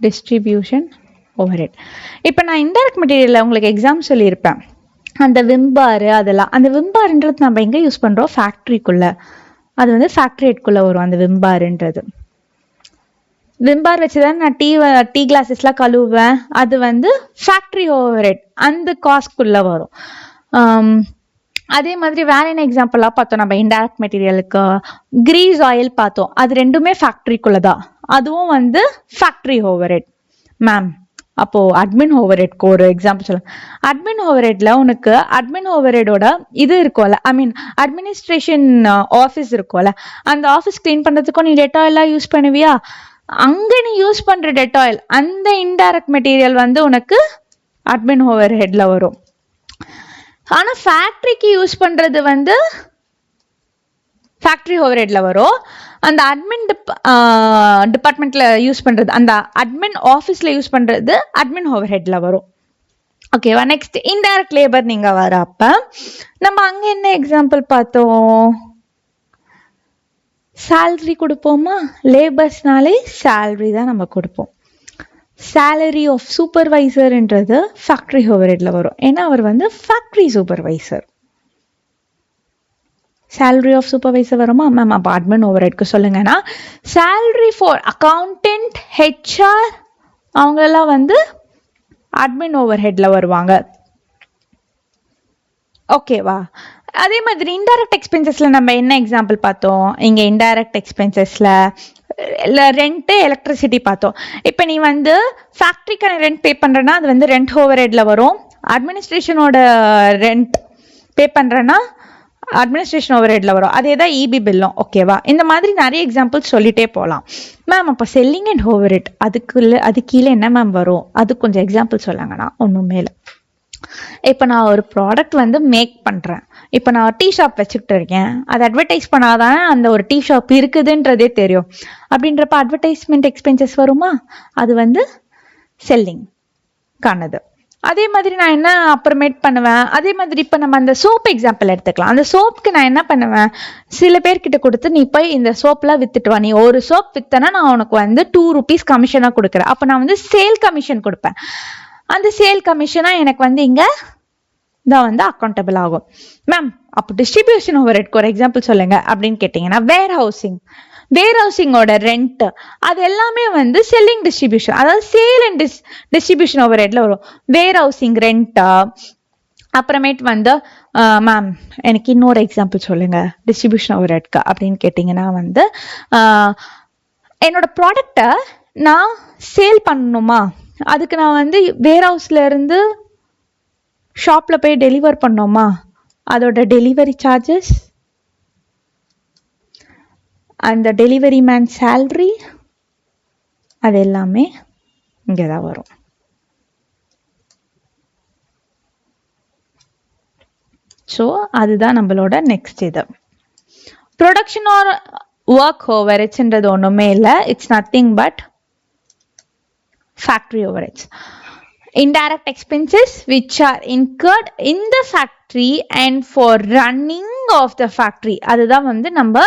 distribution overhead. இப்போ நான் இன்டைரக்ட் மெட்டீரியல்ல உங்களுக்கு எக்ஸாம் சொல்லியிருப்பேன், அந்த விம்பார், அதெல்லாம் அந்த விம்பார்ன்றது நம்ம எங்க யூஸ் பண்றோம், ஃபேக்டரிக்குள்ள. அது வந்து ஃபேக்டரி ஹெட்குள்ள வரும் அந்த விம்பார்ன்றது. விம்பார் வச்சுதான் நான் டீ கிளாஸஸ்லாம் கழுவுவேன், அது வந்து ஃபேக்டரி ஓவர்ஹெட், அந்த காஸ்ட்குள்ள வரும். அதே மாதிரி வேற என்ன எக்ஸாம்பிளா பார்த்தோம் நம்ம இன்டைரக்ட் மெட்டீரியலுக்கு கிரீஸ் ஆயில் பார்த்தோம். அது ரெண்டுமே ஃபேக்டரிக்குள்ளதான். அதுவும் வந்து ஃபேக்டரி ஓவர்ஹெட். மேம் அப்போ அட்மின் ஓவர்ஹெட்க்கு ஒரு எக்ஸாம்பிள் சொல்லுங்க. அட்மின் ஓவர்ஹெட்ல உனக்கு அட்மின் ஓவர்ஹெடோட இது இருக்கும்ல, ஐ மீன் அட்மினிஸ்ட்ரேஷன் ஆஃபீஸ் இருக்கும்ல, அந்த ஆஃபீஸ் கிளீன் பண்றதுக்கும் நீ டெட்டாயில் யூஸ் பண்ணுவியா? அங்க நீ யூஸ் பண்ற டெட்டாயில் அந்த இன்டைரக்ட் மெட்டீரியல் வந்து உனக்கு அட்மின் ஓவர்ஹெட்ல வரும். ஆனா ஃபேக்டரிக்கு யூஸ் பண்றது வந்து ஃபேக்டரி ஓவர்ஹெட்ல வரும். அந்த அட்மின் டிபார்ட்மெண்ட்ல யூஸ் பண்றது, அந்த அட்மின் ஆஃபீஸ்ல யூஸ் பண்றது அட்மின் ஓவர்ஹெட்ல வரும். ஓகேவா? நெக்ஸ்ட் இன்டைரக்ட் லேபர் நீங்க வரப்ப நம்ம அங்க என்ன எக்ஸாம்பிள் பார்த்தோம்? சேலரி கொடுப்போமா? லேபர்ஸ்னாலே சேலரி தான் நம்ம கொடுப்போம். சேலரி ஆஃப் சூப்பர்வைசர்ன்றது ஃபேக்டரி ஓவர்ஹெட்ல வரும். ஏன்னா அவர் வந்து factory supervisor. Salary of supervisor வருமா மேம்? அப்போ அட்மின் ஓவர்ஹெட்க்கு சொல்லுங்கன்னா சேலரி ஃபார் அக்கௌண்டன்ட், ஹெச்ஆர் அவங்களெல்லாம் வந்து அட்மின் ஓவர்ஹெட்ல வருவாங்க. ஓகேவா? அதே மாதிரி இன்டைரக்ட் எக்ஸ்பென்சஸ்ல நம்ம என்ன எக்ஸாம்பிள் பார்த்தோம்? இங்க இன்டைரக்ட் எக்ஸ்பென்சஸ்ல ரெண்ட், எலக்ட்ரிசிட்டி பார்த்தோம். இப்போ நீ வந்து ஃபேக்டரிக்கான ரெண்ட் பே பண்றேன்னா அது வந்து ரெண்ட் ஓவர்ஹெட்ல வரும். அட்மினிஸ்ட்ரேஷனோட ரெண்ட் பே பண்றேன்னா அட்மினிஸ்ட்ரேஷன் ஓவர்ஹெட்ல வரும். அதே தான் இபி பில்லும். ஓகேவா? இந்த மாதிரி நிறைய எக்ஸாம்பிள்ஸ் சொல்லிட்டே போகலாம். மேம் அப்போ செல்லிங் அண்ட் ஓவர்ஹெட் அது கீழே என்ன மேம் வரும்? அது கொஞ்சம் எக்ஸாம்பிள் சொல்லுங்கன்னா. ஒன்றுமே இல்லை. இப்போ நான் ஒரு ப்ராடக்ட் வந்து மேக் பண்ணுறேன். இப்போ நான் டீ ஷாப் வச்சுக்கிட்டு இருக்கேன். அது அட்வர்டைஸ் பண்ணாதான் அந்த ஒரு டீ ஷாப் இருக்குதுன்றதே தெரியும். அப்படின்றப்ப அட்வர்டைஸ்மெண்ட் எக்ஸ்பென்சஸ் வருமா? அது வந்து செல்லிங் காணது. அதே மாதிரி நான் என்ன அப்புறமேட் பண்ணுவேன்? அதே மாதிரி இப்போ நம்ம அந்த சோப் எக்ஸாம்பிள் எடுத்துக்கலாம். அந்த சோப்புக்கு நான் என்ன பண்ணுவேன்? சில பேர்கிட்ட கொடுத்து நீ போய் இந்த சோப்லாம் வித்துட்டு வா, நீ ஒரு சோப் வித்தனா நான் உனக்கு வந்து 2 rupees கமிஷனாக கொடுக்குறேன். அப்போ நான் வந்து சேல் கமிஷன் கொடுப்பேன். அந்த சேல் கமிஷனா எனக்கு வந்து இங்க தான் வந்து அக்கௌண்டபிள் ஆகும். மேம் அப்போ டிஸ்ட்ரிபியூஷன் ஓவர்ஹெட்க்கு ஒரு எக்ஸாம்பிள் சொல்லுங்க அப்படின்னு கேட்டீங்கன்னா வேர் ஹவுசிங்கோட ரெண்ட் அது எல்லாமே வந்து செல்லிங் டிஸ்ட்ரிபியூஷன், அதாவது சேல் அண்ட் டிஸ்ட்ரிபியூஷன் ஓவர்ஹெட்ல வரும். வேர் ஹவுசிங் ரெண்ட். அப்புறமேட்டு வந்து மேம் எனக்கு இன்னொரு எக்ஸாம்பிள் சொல்லுங்க டிஸ்ட்ரிபியூஷன் ஓவர்ஹெட்க்கு அப்படின்னு கேட்டிங்கன்னா வந்து என்னோட ப்ராடக்டை நான் சேல் பண்ணணுமா, அதுக்கு நான் வந்து வேர் ஹவுஸ்ல இருந்து ஷாப்ல போய் டெலிவர் பண்ணோமா, அதோட டெலிவரி சார்ஜஸ், அந்த டெலிவரி மேன் சேலரி, அது எல்லாமே இங்கே தான் வரும். ஸோ அதுதான் நம்மளோட நெக்ஸ்ட் இது. ப்ரொடக்ஷன் ஆர் ஒர்க் ஓவர்ஹெட்ஸ்ன்றது ஒன்றுமே இல்லை. It's nothing but factory overheads. Indirect expenses which are incurred in the factory and for running of the factory. அதுதான் வந்து நம்ம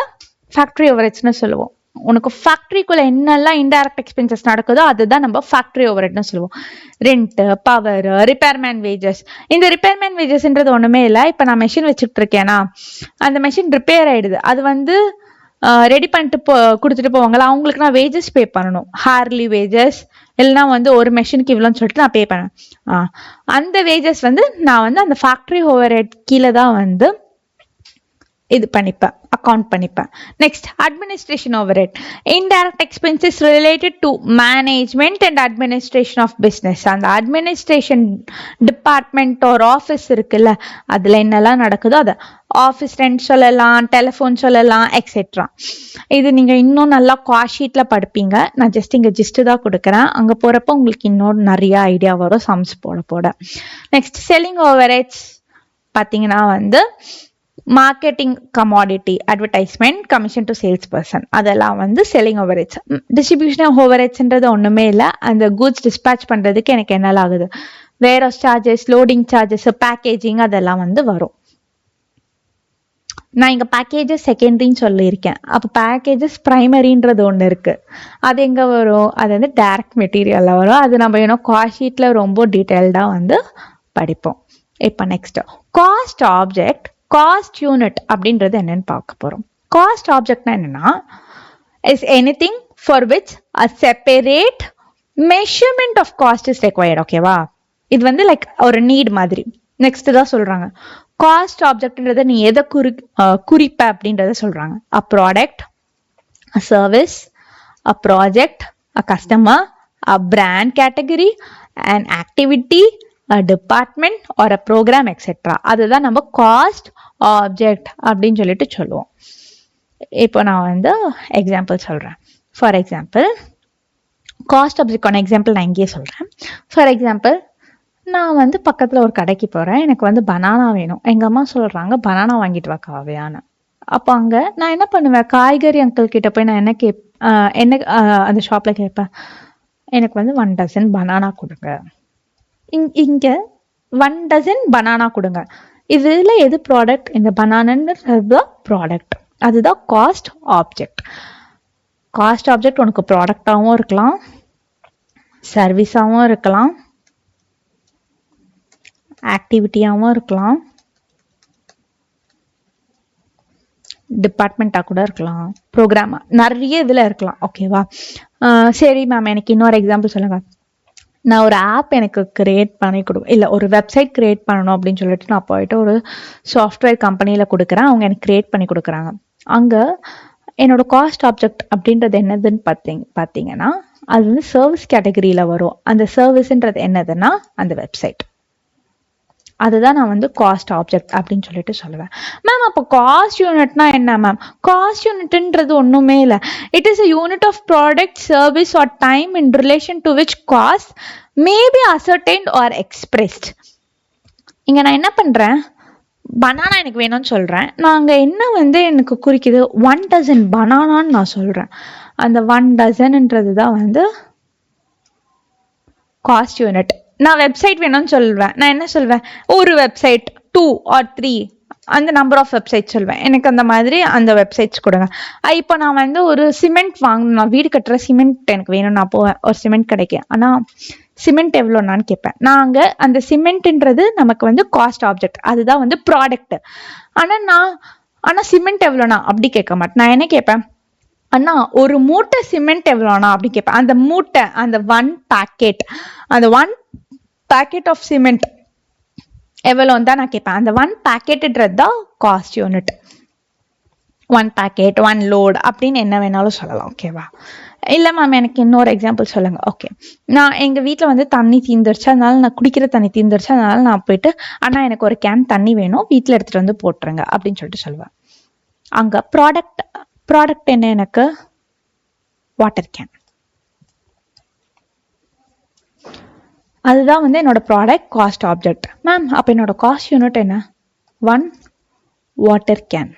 factory overheadsனு சொல்லுவோம். உனக்கு ஃபேக்டரிக்குள்ள என்னெல்லாம் இன்டைரக்ட் எக்ஸ்பென்சஸ் நடக்குதோ அதுதான் நம்ம ஃபேக்டரி ஓவர்ஹெட்னு சொல்லுவோம். Rent, power, repairman wages. இந்த ரிப்பேர்மேன் வேஜஸ்ன்றது ஒன்றுமே இல்லை. இப்போ நான் மெஷின் வச்சுட்டு இருக்கேன்னா அந்த மெஷின் ரிப்பேர் ஆயிடுது, அது வந்து ரெடி பண்ணிட்டு கொடுத்துட்டு போவாங்களா, அவங்களுக்கு நான் வேஜஸ் பே பண்ணணும். ஹார்லி வேஜஸ் இல்லைனா வந்து ஒரு மெஷினுக்கு இவ்வளோன்னு சொல்லிட்டு நான் பே பண்ணேன். அந்த வேஜஸ் வந்து நான் வந்து அந்த ஃபேக்டரி ஓவர்ஹெட் கீழே தான் வந்து இது பண்ணிப்பேன், அக்கௌண்ட் பண்ணிப்பேன். Next administration overhead. Indirect expenses related to management and administration of business. அந்த அட்மினிஸ்ட்ரேஷன் டிபார்ட்மெண்ட் ஒரு ஆஃபீஸ் இருக்குல்ல, அதில் என்னெல்லாம் நடக்குதோ அதை ஆஃபீஸ் ரெண்ட் சொல்லலாம், டெலிஃபோன் சொல்லலாம், எக்ஸெட்ரா. இது நீங்கள் இன்னும் நல்லா காஷீட்டில் படிப்பீங்க. நான் ஜஸ்ட் இங்கே ஜிஸ்ட்டு தான் கொடுக்குறேன். அங்கே போகிறப்ப உங்களுக்கு இன்னும் நிறைய ஐடியா வரும் சம்ஸ் போட. நெக்ஸ்ட் செல்லிங் ஓவர்ஹெட்ஸ் பார்த்தீங்கன்னா வந்து marketing, commodity, advertisement, commission to sales person, அதெல்லாம் வந்து செல்லிங் ஓவர்ஹெட்ஸ். டிஸ்ட்ரிபியூஷன் ஓவர்ஹெட்ஸ்ன்றது ஒன்றுமே இல்லை. அந்த கூட்ஸ் டிஸ்பேச் பண்ணுறதுக்கு எனக்கு என்னெல்லாம் ஆகுது, warehouse charges, loading charges, packaging, அதெல்லாம் வந்து வரும். நான் இங்கே பேக்கேஜஸ் செகண்டரின்னு சொல்லியிருக்கேன். அப்போ பேக்கேஜஸ் ப்ரைமரின்றது ஒன்று இருக்குது. அது எங்கே வரும்? அது வந்து டைரக்ட் மெட்டீரியலில் வரும். அது நம்ம இன்னும் காஸ்ட் ரொம்ப டீட்டெயில்டாக வந்து படிப்போம். இப்போ next cost object, cost unit அப்படின்றது என்னன்னு பார்க்க போகிறோம். காஸ்ட் ஆப்ஜெக்ட்னா என்னன்னா is anything for which a separate measurement of cost is required. ஓகேவா? இது வந்து லைக் ஒரு நீட் மாதிரி. நெக்ஸ்ட் தான் சொல்றாங்க காஸ்ட் ஆப்ஜெக்ட்ன்றத நீ எதை குறிப்ப அப்படின்றத சொல்றாங்க. A product, a service, a project, a customer, a brand category, an activity, a department or a program etc. அதுதான் நம்ம காஸ்ட் ஆப்ஜெக்ட் அப்படின்னு சொல்லிட்டு சொல்லுவோம். இப்போ நான் வந்து எக்ஸாம்பிள் சொல்றேன். ஃபார் எக்ஸாம்பிள் காஸ்ட் ஆப்ஜெக்டான எக்ஸாம்பிள் நான் இங்கேயே சொல்றேன். ஃபார் எக்ஸாம்பிள் நான் வந்து பக்கத்துல ஒரு கடைக்கு போறேன். எனக்கு வந்து பனானா வேணும். எங்க அம்மா சொல்றாங்க பனானா வாங்கிட்டு வா காவியான்னு. அப்போ அங்க நான் என்ன பண்ணுவேன், காய்கறி அங்கிள் கிட்ட போய் நான் என்ன அந்த ஷாப்ல கேட்பேன், எனக்கு வந்து 1 டசன் பனானா கொடுங்க. இங்க 1 டசன் பனானா கொடுங்க. இதுல எது ப்ராடக்ட்? இந்த பனானான்றது ப்ராடக்ட். அதுதான் காஸ்ட் ஆப்ஜெக்ட். காஸ்ட் ஆப்ஜெக்ட் உனக்கு ப்ராடக்டாகவும் இருக்கலாம், சர்வீஸாகவும் இருக்கலாம், ஆக்டிவிட்டியாகவும் இருக்கலாம், டிபார்ட்மெண்ட்டாக கூட இருக்கலாம், ப்ரோக்ராம், நிறைய இதில் இருக்கலாம். ஓகேவா? சரி மேம், எனக்கு இன்னொரு எக்ஸாம்பிள் சொல்லுங்க. நான் ஒரு ஆப் எனக்கு கிரியேட் பண்ணி இல்லை ஒரு வெப்சைட் கிரியேட் பண்ணணும் அப்படின்னு சொல்லிட்டு நான் போயிட்டு ஒரு சாஃப்ட்வேர் கம்பெனியில் கொடுக்குறேன். அவங்க எனக்கு கிரியேட் பண்ணி கொடுக்குறாங்க. அங்கே என்னோட காஸ்ட் ஆப்ஜெக்ட் அப்படின்றது என்னதுன்னு பார்த்தீங்கன்னா அது வந்து சர்வீஸ் கேட்டகரியில் வரும். அந்த சர்வீஸ்ன்றது என்னதுன்னா அந்த வெப்சைட். அதுதான் நான் வந்து காஸ்ட் ஆப்ஜெக்ட் அப்படின்னு சொல்லிட்டு சொல்லுவேன். மேம் அப்போ காஸ்ட் யூனிட்னா என்ன மேம்? காஸ்ட் யூனிட்ன்றது ஒன்றுமே இல்லை. It is a unit of product, service or time in relation to which cost may be ascertained or expressed. இங்கே நான் என்ன பண்ணுறேன், பனானா எனக்கு வேணும்னு சொல்கிறேன். நான் அங்கே என்ன வந்து எனக்கு குறிக்குது, 1 டசன் பனானான்னு நான் சொல்கிறேன். அந்த 1 டசன்ன்றது தான் வந்து காஸ்ட் யூனிட். நான் வெப்சைட் வேணும்னு சொல்வேன். நான் என்ன சொல்வேன், ஒரு வெப்சைட் 2 or 3 அந்த நம்பர் ஆஃப் வெப்சைட் சொல்வேன். எனக்கு அந்த மாதிரி அந்த வெப்சைட்ஸ் கொடுங்க. இப்போ நான் வந்து ஒரு சிமெண்ட் வாங்கணும், நான் வீடு கட்டுற சிமெண்ட் எனக்கு வேணும். நான் போவேன் ஒரு சிமெண்ட் கடைக்கு. ஆனால் சிமெண்ட் எவ்வளோனான்னு கேட்பேன். நான் அங்கே அந்த சிமெண்ட்ன்றது நமக்கு வந்து காஸ்ட் ஆப்ஜெக்ட், அதுதான் வந்து ப்ராடக்ட். ஆனால் சிமெண்ட் எவ்வளோனா அப்படி கேட்க மாட்டேன். நான் என்ன கேட்பேன், அண்ணா ஒரு மூட்டை சிமெண்ட் எவ்வளோண்ணா அப்படி கேட்பேன். அந்த மூட்டை, அந்த 1 பேக்கெட், அந்த 1 பேக்கெட் ஆஃப் சிமெண்ட் எவ்வளோன்னு தான் நான் கேட்பேன். அந்த 1 பேக்கெட்டுன்றது தான் காஸ்ட் யூனிட். 1 பேக்கெட், 1 லோட் அப்படின்னு என்ன வேணாலும் சொல்லலாம். ஓகேவா? இல்லை மேம் எனக்கு இன்னொரு எக்ஸாம்பிள் சொல்லுங்க. ஓகே, நான் எங்கள் வீட்டில் வந்து தண்ணி தீர்ந்துருச்சு, அதனால நான் குடிக்கிற தண்ணி தீர்ந்துருச்சு, அதனால நான் போயிட்டு அண்ணா எனக்கு ஒரு கேன் தண்ணி வேணும், வீட்டில் எடுத்துகிட்டு வந்து போட்டுருங்க அப்படின்னு சொல்லிட்டு சொல்லுவேன். அங்கே ப்ராடக்ட் என்ன, எனக்கு வாட்டர் கேன். அதுதான் வந்து என்னோட ப்ராடக்ட் காஸ்ட் ஆப்ஜெக்ட். மேம் அப்போ என்னோட காஸ்ட் யூனிட் என்ன? 1 வாட்டர் கேன்.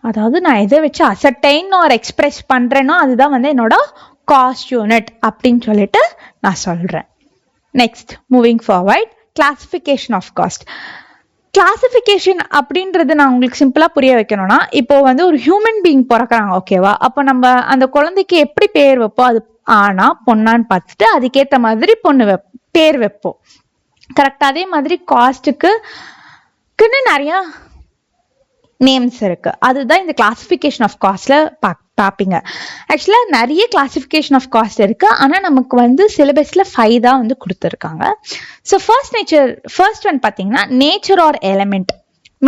அதாவது நான் எதை வச்சு அசர்டைன் ஆர் எக்ஸ்பிரஸ் பண்றேனோ அதுதான் வந்து என்னோட காஸ்ட் யூனிட் அப்படின்னு சொல்லிட்டு நான் சொல்றேன். Next, moving forward, classification of cost. Classification அப்படின்றது நான் உங்களுக்கு சிம்பிளா புரிய வைக்கணும்னா, இப்போ வந்து ஒரு ஹியூமன் பீயிங் பிறக்கிறாங்க. ஓகேவா? அப்போ நம்ம அந்த குழந்தைக்கு எப்படி பேர் வைப்போம், அது ஆனா பொண்ணான்னு பார்த்துட்டு அதுக்கேற்ற மாதிரி பேர் வைப்போம். கரெக்டா? அதே மாதிரி காஸ்ட்டுக்குன்னு நிறைய நேம்ஸ் இருக்கு. அதுதான் இந்த கிளாசிஃபிகேஷன் ஆஃப் காஸ்ட்ல பார்ப்பீங்க. ஆக்சுவலா நிறைய கிளாசிஃபிகேஷன் ஆஃப் காஸ்ட் இருக்கு. ஆனா நமக்கு வந்து சிலபஸ்ல 5 தான் வந்து கொடுத்துருக்காங்க. ஸோ ஃபர்ஸ்ட் ஒன் பார்த்தீங்கன்னா nature or element,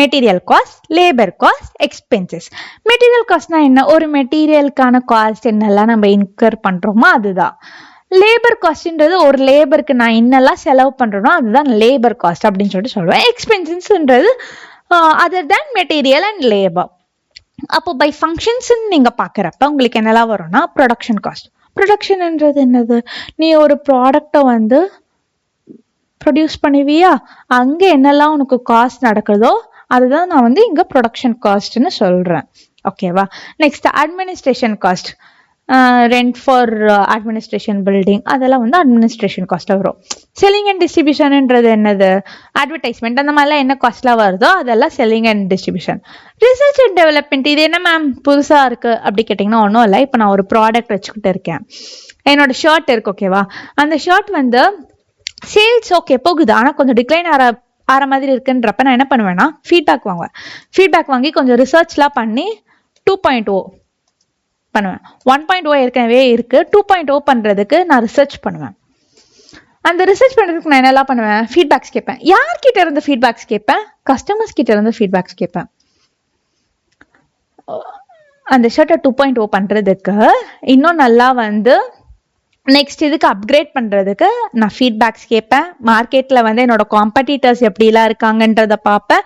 material cost, labour cost, expenses. Material காஸ்ட்னா என்ன? ஒரு மெட்டீரியலுக்கான காஸ்ட் என்னெல்லாம் நம்ம இன்கர் பண்றோமோ அதுதான். லேபர் காஸ்ட்ன்றது ஒரு லேபருக்கு நான் என்னெல்லாம் செலவு பண்றேனோ அதுதான் லேபர் காஸ்ட் அப்படின்னு சொல்லிட்டு சொல்லுவேன். எக்ஸ்பென்சஸ்ன்றது other than material and labour. அப்போ பை ஃபங்க்ஷன்ஸ் நீங்க பாக்குறப்ப உங்களுக்கு என்னெல்லாம் வரும்னா, ப்ரொடக்ஷன் காஸ்ட். ப்ரொடக்ஷன்ன்றது என்னது? நீ ஒரு ப்ராடக்டை வந்து ப்ரொடியூஸ் பண்ணுவியா, அங்க என்னெல்லாம் உனக்கு காஸ்ட் நடக்குதோ அதுதான் நான் வந்து இங்க ப்ரொடக்ஷன் காஸ்ட்னு சொல்றேன். ஓகேவா? Next, administration cost. Rent for administration building, அதெல்லாம் வந்து அட்மினிஸ்ட்ரேஷன் காஸ்ட்டாக வரும். செல்லிங் அண்ட் டிஸ்ட்ரிபியூஷன்ன்றது என்னது? அட்வர்டைஸ்மெண்ட், அந்த மாதிரிலாம் என்ன காஸ்ட்லாம் வருதோ அதெல்லாம் selling and distribution. Research and development, இது என்ன மேம் புதுசாக இருக்குது அப்படி கேட்டிங்கன்னா ஒன்றும் இல்லை. இப்போ நான் ஒரு ப்ராடக்ட் வச்சுக்கிட்டு இருக்கேன், என்னோட ஷர்ட் இருக்கு. ஓகேவா? அந்த ஷர்ட் வந்து சேல்ஸ் ஓகே போகுது, ஆனால் கொஞ்சம் டிக்ளைன் ஆற மாதிரி இருக்குன்றப்ப நான் என்ன பண்ணுவேன்னா ஃபீட்பேக் வாங்குவேன். ஃபீட்பேக் வாங்கி கொஞ்சம் ரிசர்ச்லாம் பண்ணி 2.0 பண்ணுவேன். 1.0 ஏற்கனவே இருக்கு, 2.0 பண்றதுக்கு நான் ரிசர்ச் பண்ணுவேன். அந்த ரிசர்ச் பண்றதுக்கு நான் என்னெல்லாம் பண்ணுவேன், ஃபீட்பேக்ஸ் கேட்பேன். யார்கிட்ட இருந்து ஃபீட்பேக்ஸ் கேட்பேன்? கஸ்டமர்ஸ் கிட்ட இருந்து ஃபீட்பேக்ஸ் கேட்பேன். அந்த ஷர்ட்டை 2.0 பண்றதுக்கு இன்னும் நல்லா வந்து நெக்ஸ்ட் இதுக்கு அப்கிரேட் பண்றதுக்கு நான் ஃபீட்பேக்ஸ் கேட்பேன். மார்க்கெட்ல வந்து என்னோட காம்படிட்டர்ஸ் எப்படிலாம் இருக்காங்கன்றத பார்ப்பேன்.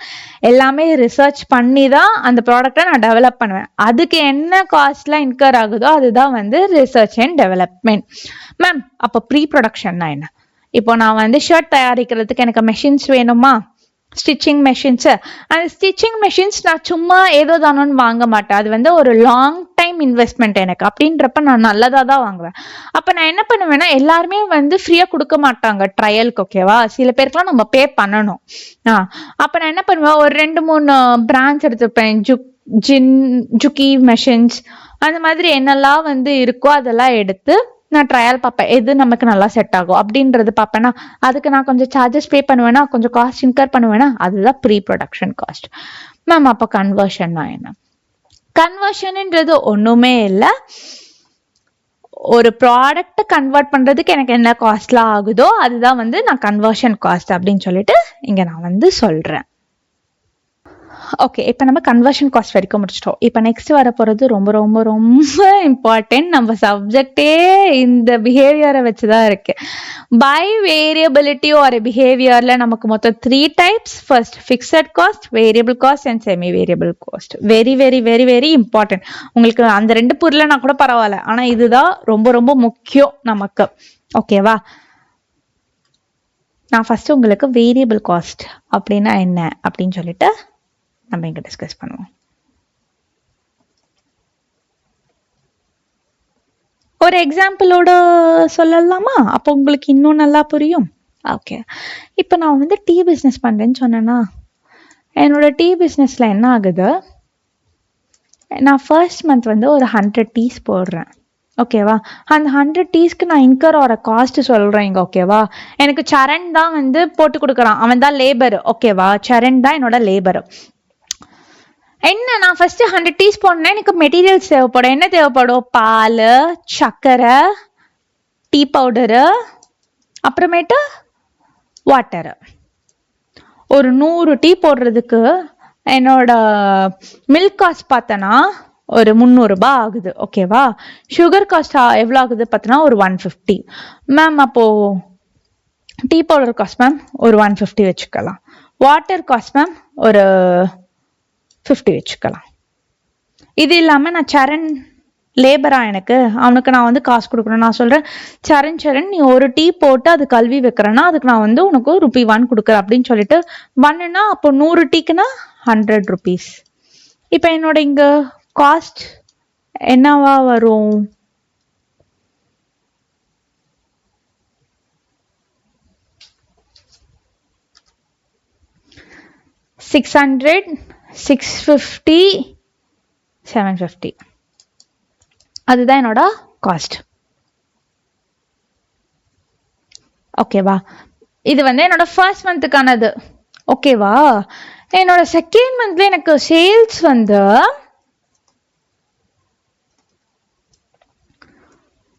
எல்லாமே ரிசர்ச் பண்ணி தான் அந்த ப்ராடக்டை நான் டெவலப் பண்ணுவேன். அதுக்கு என்ன காஸ்ட்லாம் இன்கர் ஆகுதோ அதுதான் வந்து ரிசர்ச் அண்ட் டெவலப்மெண்ட். மேம் அப்போ ப்ரீ ப்ரொடக்ஷன்னா என்ன? இப்போ நான் வந்து ஷர்ட் தயாரிக்கிறதுக்கு எனக்கு மெஷின்ஸ் வேணுமா, ஸ்டிச்சிங் மெஷின்ஸ். அந்த ஸ்டிச்சிங் மெஷின்ஸ் நான் சும்மா ஏதோ தானோன்னு வாங்க மாட்டேன். அது வந்து ஒரு லாங் டைம் இன்வெஸ்ட்மெண்ட் எனக்கு. அப்படின்றப்ப நான் நல்லதாக தான் வாங்குவேன். அப்போ நான் என்ன பண்ணுவேன்னா, எல்லாருமே வந்து ஃப்ரீயாக கொடுக்க மாட்டாங்க ட்ரையலுக்கு, ஓகேவா? சில பேருக்குலாம் நம்ம பே பண்ணணும். அப்போ நான் என்ன பண்ணுவேன், ஒரு 2-3 பிராண்ட்ஸ் எடுத்துப்பேன். ஜுக்கி மெஷின்ஸ் அந்த மாதிரி என்னெல்லாம் வந்து இருக்கோ அதெல்லாம் எடுத்து நான் ட்ரையல் பார்ப்பேன். எது நமக்கு நல்லா செட் ஆகும் அப்படின்றது பார்ப்பேன்னா, அதுக்கு நான் கொஞ்சம் சார்ஜஸ் பே பண்ணுவேன்னா, கொஞ்சம் காஸ்ட் இன்கர் பண்ணுவேன்னா, அதுதான் ப்ரீ ப்ரொடக்ஷன் காஸ்ட். மேம் அப்போ கன்வர்ஷன்னா என்ன? கன்வர்ஷன்ன்றது ஒண்ணுமே இல்லை. ஒரு ப்ராடக்ட் கன்வெர்ட் பண்றதுக்கு எனக்கு என்ன காஸ்ட்லாம் ஆகுதோ அதுதான் வந்து நான் கன்வர்ஷன் காஸ்ட் அப்படின்னு சொல்லிட்டு இங்க நான் வந்து சொல்றேன். ஓகே, இப்போ நம்ம கன்வர்ஷன் காஸ்ட் வரைக்கும் முடிச்சிட்டோம். இப்போ நெக்ஸ்ட் வர போகிறது ரொம்ப ரொம்ப ரொம்ப இம்பார்ட்டன்ட். நம்ம சப்ஜெக்டே இந்த பிஹேவியரை வச்சு தான் இருக்கு. பை வேரியபிலிட்டி ஒரு பிஹேவியரில் நமக்கு மொத்தம் 3 types. First fixed cost, variable cost and semi variable cost. Very very very very important. உங்களுக்கு அந்த 2 பொருளைனா கூட பரவாயில்ல, ஆனால் இதுதான் ரொம்ப ரொம்ப முக்கியம் நமக்கு, ஓகேவா? நான் ஃபர்ஸ்ட் உங்களுக்கு வேரியபிள் காஸ்ட் அப்படின்னா என்ன அப்படின்னு சொல்லிட்டு நம்ம இங்க டிஸ்கஸ் பண்ணுவோம். ஒரு எக்ஸாம்பிளோட சொல்லலாமா? அப்போ உங்களுக்கு இன்னும் நல்லா புரியும். ஓகே, இப்போ நான் வந்து டீ பிஸ்னஸ் பண்றேன்னு சொன்னேன்னா, என்னோட டீ பிஸ்னஸ்ல என்ன ஆகுது, நான் ஃபர்ஸ்ட் மந்த் வந்து ஒரு 100 டீஸ் போடுறேன், ஓகேவா? அந்த 100 டீஸ்க்கு நான் இன்கர் ஆகிற காஸ்ட் சொல்றேன் இங்க, ஓகேவா? எனக்கு சரண் தான் வந்து போட்டு கொடுக்குறான், அவன் தான் லேபர், ஓகேவா? சரண் தான் என்னோட லேபர். என்ன, நான் ஃபர்ஸ்ட் 100 டீஸ் போடனேன், எனக்கு மெட்டீரியல்ஸ் தேவைப்படும். என்ன தேவைப்படும்? பால், சர்க்கரை, டீ பவுடரு, அப்புறமேட்டு வாட்டரு. ஒரு 100 டீ போடுறதுக்கு என்னோட மில்க் காஸ்ட் பார்த்தனா ஒரு 300 ரூபாய் ஆகுது, ஓகேவா? சுகர் காஸ்ட் எவ்வளோ ஆகுது பார்த்தனா ஒரு 150. மேம் அப்போ டீ பவுடர் காஸ்ட் மேம் ஒரு 150 வச்சுக்கலாம். வாட்டர் காஸ்ட் மேம் ஒரு 50 வச்சுக்கலாம். இது இல்லாம நான் சரண் லேபரா, எனக்கு அவனுக்கு நான் வந்து காசு கொடுக்கணும். நான் சொல்றேன், சரண் நீ ஒரு டீ போட்டு அது கல்வி வைக்கிறேன்னா அதுக்கு நான் வந்து உனக்கு ₹1 கொடுக்குறேன் அப்படின்னு சொல்லிட்டு 1ன்னா அப்போ 100 டீக்குன்னா 100 rupees. இப்போ என்னோட இங்க காஸ்ட் என்னவா வரும்? $600, $650, $750. அதுதான் என்னோட காஸ்ட், ஓகேவா? இது வந்து என்னோட ஃபர்ஸ்ட் மந்த்துக்கானது, ஓகேவா? என்னோட செகண்ட் மந்த்ல எனக்கு சேல்ஸ் வந்து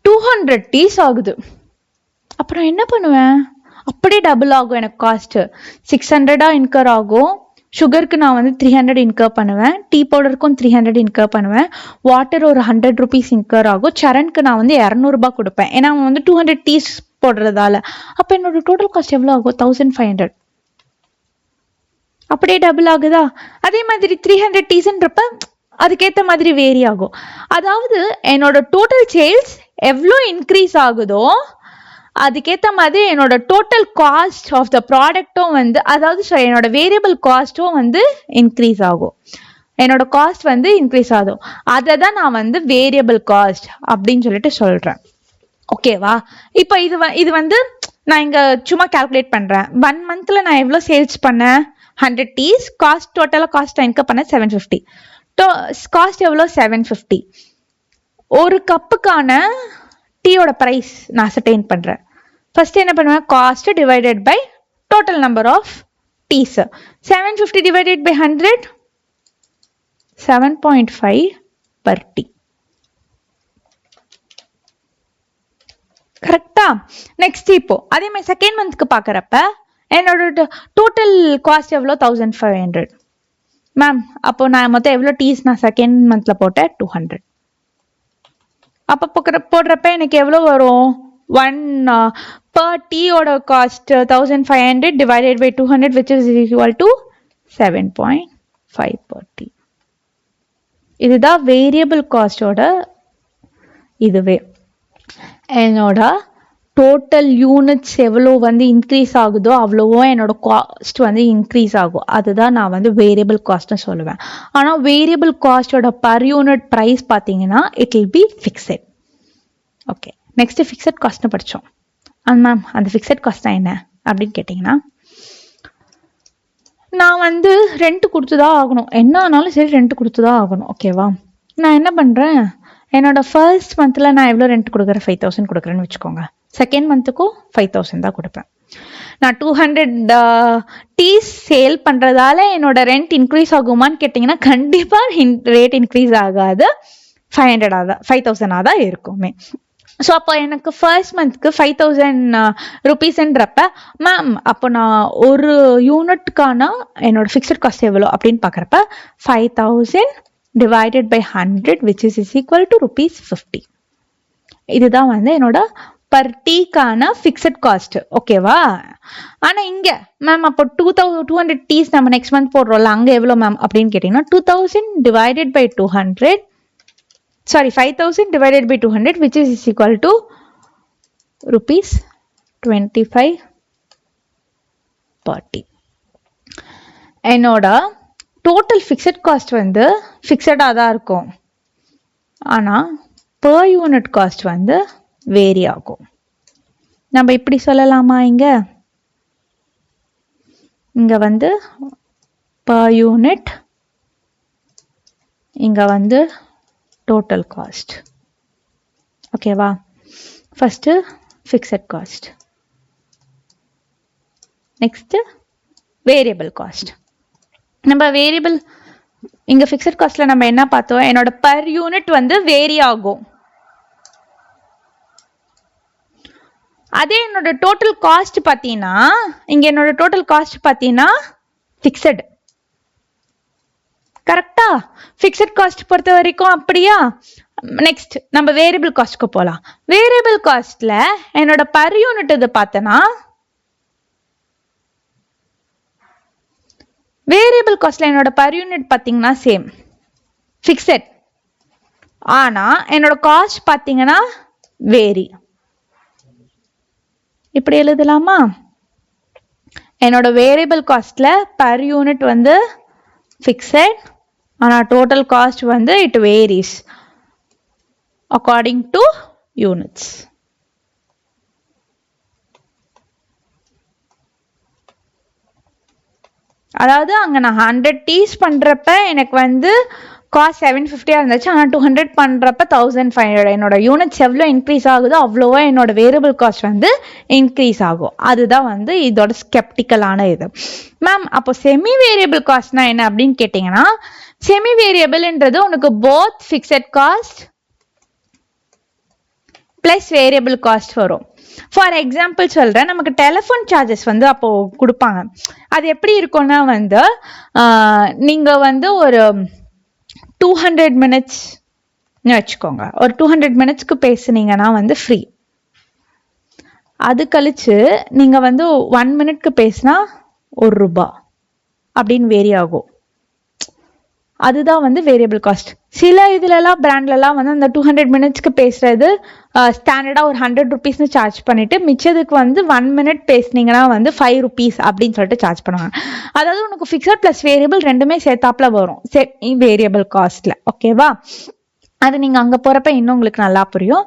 200 டீஸ் ஆகுது. அப்புறம் என்ன பண்ணுவேன், அப்படியே டபுள் ஆகும் எனக்கு காஸ்ட். 600 இன்கர் ஆகும். சுகருக்கு நான் வந்து 300 இன்கர் பண்ணுவேன். டீ பவுடருக்கும் 300 இன்கர் பண்ணுவேன். வாட்டர் ஒரு 100 rupees இன்கர் ஆகும். சரணுக்கு நான் வந்து 200 ரூபாய் கொடுப்பேன், ஏன்னா அவன் வந்து 200 டீஸ் போடுறதால. அப்போ என்னோட டோட்டல் காஸ்ட் எவ்வளோ ஆகும்? 1500. அப்படியே டபுள் ஆகுதா? அதே மாதிரி 300 டீஸ்ன்றப்ப அதுக்கேற்ற மாதிரி வேரி ஆகும். அதாவது என்னோட டோட்டல் சேல்ஸ் எவ்வளோ இன்க்ரீஸ் ஆகுதோ அதுக்கேற்ற மாதிரி என்னோட டோட்டல் காஸ்ட் ஆஃப் த ப்ராடக்டும் வந்து, அதாவது என்னோட வேரியபிள் காஸ்ட்டும் வந்து இன்க்ரீஸ் ஆகும். என்னோட காஸ்ட் வந்து இன்க்ரீஸ் ஆகும். அதை தான் நான் வந்து வேரியபிள் காஸ்ட் அப்படின்னு சொல்லிட்டு சொல்றேன், ஓகேவா? இப்போ இது வந்து நான் இங்க சும்மா கால்குலேட் பண்றேன். 1 மந்த்ல நான் எவ்வளோ சேல்ஸ் பண்ணேன்? 100 டீஸ். காஸ்ட் டோட்டலாக காஸ்ட் இன்கம் பண்ண 750. காஸ்ட் எவ்வளோ? 750. ஒரு கப்புக்கான டீயோட பிரைஸ் நான் அசர்டைன் பண்றேன். ஃபர்ஸ்ட் என்ன பண்ணுவேன்? Cost divided by total number of teas. 750 divided by 100, 7.5 per tea. கரெக்டா? நெக்ஸ்ட் இப்போ அதே மாதிரி செகண்ட் மந்த்க்கு பார்க்குறப்ப என்னோட டோட்டல் காஸ்ட் எவ்வளோ 1500. மேம் அப்போ நான் மொத்தம் எவ்வளோ டீஸ் நான் செகண்ட் மந்த்ல போட்டேன் 200. அப்போ போடுறப்ப எனக்கு எவ்வளோ வரும் 1 per டீயோட cost 1500 divided by 200 which is equal to 7.5 per tea. இதுதான் வேரியபிள் காஸ்டோட இதுவே. என்னோட டோட்டல் யூனிட்ஸ் எவ்வளோ வந்து இன்க்ரீஸ் ஆகுதோ அவ்வளவோ என்னோட காஸ்ட் வந்து இன்க்ரீஸ் ஆகும். அதுதான் நான் வந்து வேரியபிள் காஸ்ட்னு சொல்லுவேன். ஆனால் வேரியபிள் காஸ்டோட பர் யூனிட் ப்ரைஸ் பார்த்தீங்கன்னா it will be fixed. Okay, next fixed காஸ்ட்னு படித்தோம். மேம் அந்த ஃபிக்ஸட் காஸ்ட் என்ன அப்படின்னு கேட்டிங்கன்னா, நான் வந்து ரெண்ட் கொடுத்து தான் ஆகணும், என்ன ஆனாலும் சரி ரெண்ட் கொடுத்து தான் ஆகணும். ஓகேவா, நான் என்ன பண்ணுறேன், என்னோட ஃபர்ஸ்ட் மந்த்தில் நான் எவ்வளோ ரெண்ட் கொடுக்குறேன் 5000 கொடுக்குறேன்னு வச்சுக்கோங்க. செகண்ட் மந்த்துக்கும் 5000 தான் கொடுப்பேன். நான் 200 டீஸ் சேல் பண்ணுறதால என்னோட ரெண்ட் இன்க்ரீஸ் ஆகுமான்னு கேட்டிங்கன்னா கண்டிப்பாக ரேட் இன்க்ரீஸ் ஆகாது, 5000 தான் இருக்குமே. ஸோ அப்போ எனக்கு ஃபர்ஸ்ட் மந்த்க்கு 5000 ருபீஸ்ன்றப்ப மேம் அப்போ நான் ஒரு யூனிட்கான என்னோட ஃபிக்ஸட் காஸ்ட் எவ்வளோ அப்படின்னு பார்க்குறப்ப 5000 divided by 100 which is equal to ₹50. இதுதான் வந்து என்னோட பர் டீக்கான ஃபிக்ஸட் காஸ்ட். ஓகேவா, ஆனால் இங்கே மேம் அப்போ 200 டீஸ் நம்ம நெக்ஸ்ட் மந்த் போடுறோம்ல, அங்கே எவ்வளோ மேம் அப்படின்னு கேட்டிங்கன்னா 2000 divided by 200 sorry 5000 divided by 200 which is equal to ₹25 per tea. என்னோட டோட்டல் ஃபிக்ஸட் காஸ்ட் வந்து ஃபிக்ஸடாக தான் இருக்கும், ஆனால் per யூனிட் காஸ்ட் வந்து வேரி ஆகும். நம்ம இப்படி சொல்லலாமா, இங்க வந்து per யூனிட், இங்க வந்து டோட்டல் காஸ்ட். ஓகேவா, first fixed cost, next variable cost. நம்ம வேரியபிள் இங்க ஃபிக்ஸட் காஸ்ட்ல நம்ம என்ன பார்த்தோம், என்னோட பர் யூனிட் வந்து வேரி ஆகும். அதே என்னோட டோட்டல் காஸ்ட் பார்த்தீங்கன்னா, இங்க என்னோட டோட்டல் காஸ்ட் பார்த்தீங்கன்னா ஃபிக்ஸட். கரெக்டா, ஃபிக்ஸட் காஸ்ட் பொறுத்த வரைக்கும் அப்படியா. நெக்ஸ்ட் நம்ம வேரியபிள் காஸ்ட்க்கு போகலாம். வேரியபிள் காஸ்ட்ல என்னோட பர் யூனிட் இது பார்த்தனா, வேரியபிள் காஸ்ட்ல என்னோட பர் யூனிட் பார்த்தீங்கன்னா சேம் ஃபிக்ஸட், ஆனா என்னோட காஸ்ட் பார்த்தீங்கன்னா வேரி. இப்படி எழுதலாமா, என்னோட வேரியபிள் காஸ்ட்ல பர் யூனிட் வந்து ஃபிக்ஸட், ஆனால் டோட்டல் காஸ்ட் வந்து it varies according to units. அதாவது அங்கே நான் 100 டீஸ் பண்ணுறப்ப எனக்கு வந்து காஸ்ட் 750 இருந்துச்சு, ஆனால் 200 பண்ணுறப்ப 1500. என்னோட யூனிட்ஸ் எவ்வளோ இன்க்ரீஸ் ஆகுதோ அவ்வளோவா என்னோட வேரியபிள் காஸ்ட் வந்து இன்க்ரீஸ் ஆகும். அதுதான் வந்து இதோட ஸ்கெப்டிக்கலான இது. மேம் அப்போ செமி வேரியபிள் காஸ்ட்னா என்ன அப்படின்னு கேட்டிங்கன்னா, செமி வேரியபிள்ன்றது உனக்கு both fixed cost plus variable cost வரும். ஃபார் எக்ஸாம்பிள் சொல்கிறேன், நமக்கு டெலிஃபோன் சார்ஜஸ் வந்து அப்போது கொடுப்பாங்க. அது எப்படி இருக்கும்னா வந்து நீங்கள் வந்து ஒரு 200 மினிட்ஸ்னு வச்சுக்கோங்க, ஒரு 200 மினிட்ஸ்க்கு பேசுனீங்கன்னா வந்து ஃப்ரீ. அது கழிச்சு நீங்கள் வந்து 1 மினிட்க்கு பேசினா ₹1 அப்படின்னு வேரி ஆகும். அதுதான் வந்து வேரியபிள் காஸ்ட். சில இதுலலாம் பிராண்ட்லலாம் வந்து அந்த 200 மினிட்ஸ்க்கு பேசுறது ஸ்டாண்டர்டாக ஒரு ₹100 சார்ஜ் பண்ணிட்டு மிச்சதுக்கு வந்து 1 மினிட் பேசுனீங்கன்னா வந்து ₹5 அப்படின்னு சொல்லிட்டு சார்ஜ் பண்ணுவாங்க. அதாவது உனக்கு ஃபிக்ஸட் பிளஸ் வேரியபிள் ரெண்டுமே சேர்த்தாப்புல வரும் வேரியபிள் காஸ்ட்ல. ஓகேவா, அது நீங்கள் அங்கே போகிறப்ப இன்னும் உங்களுக்கு நல்லா புரியும்.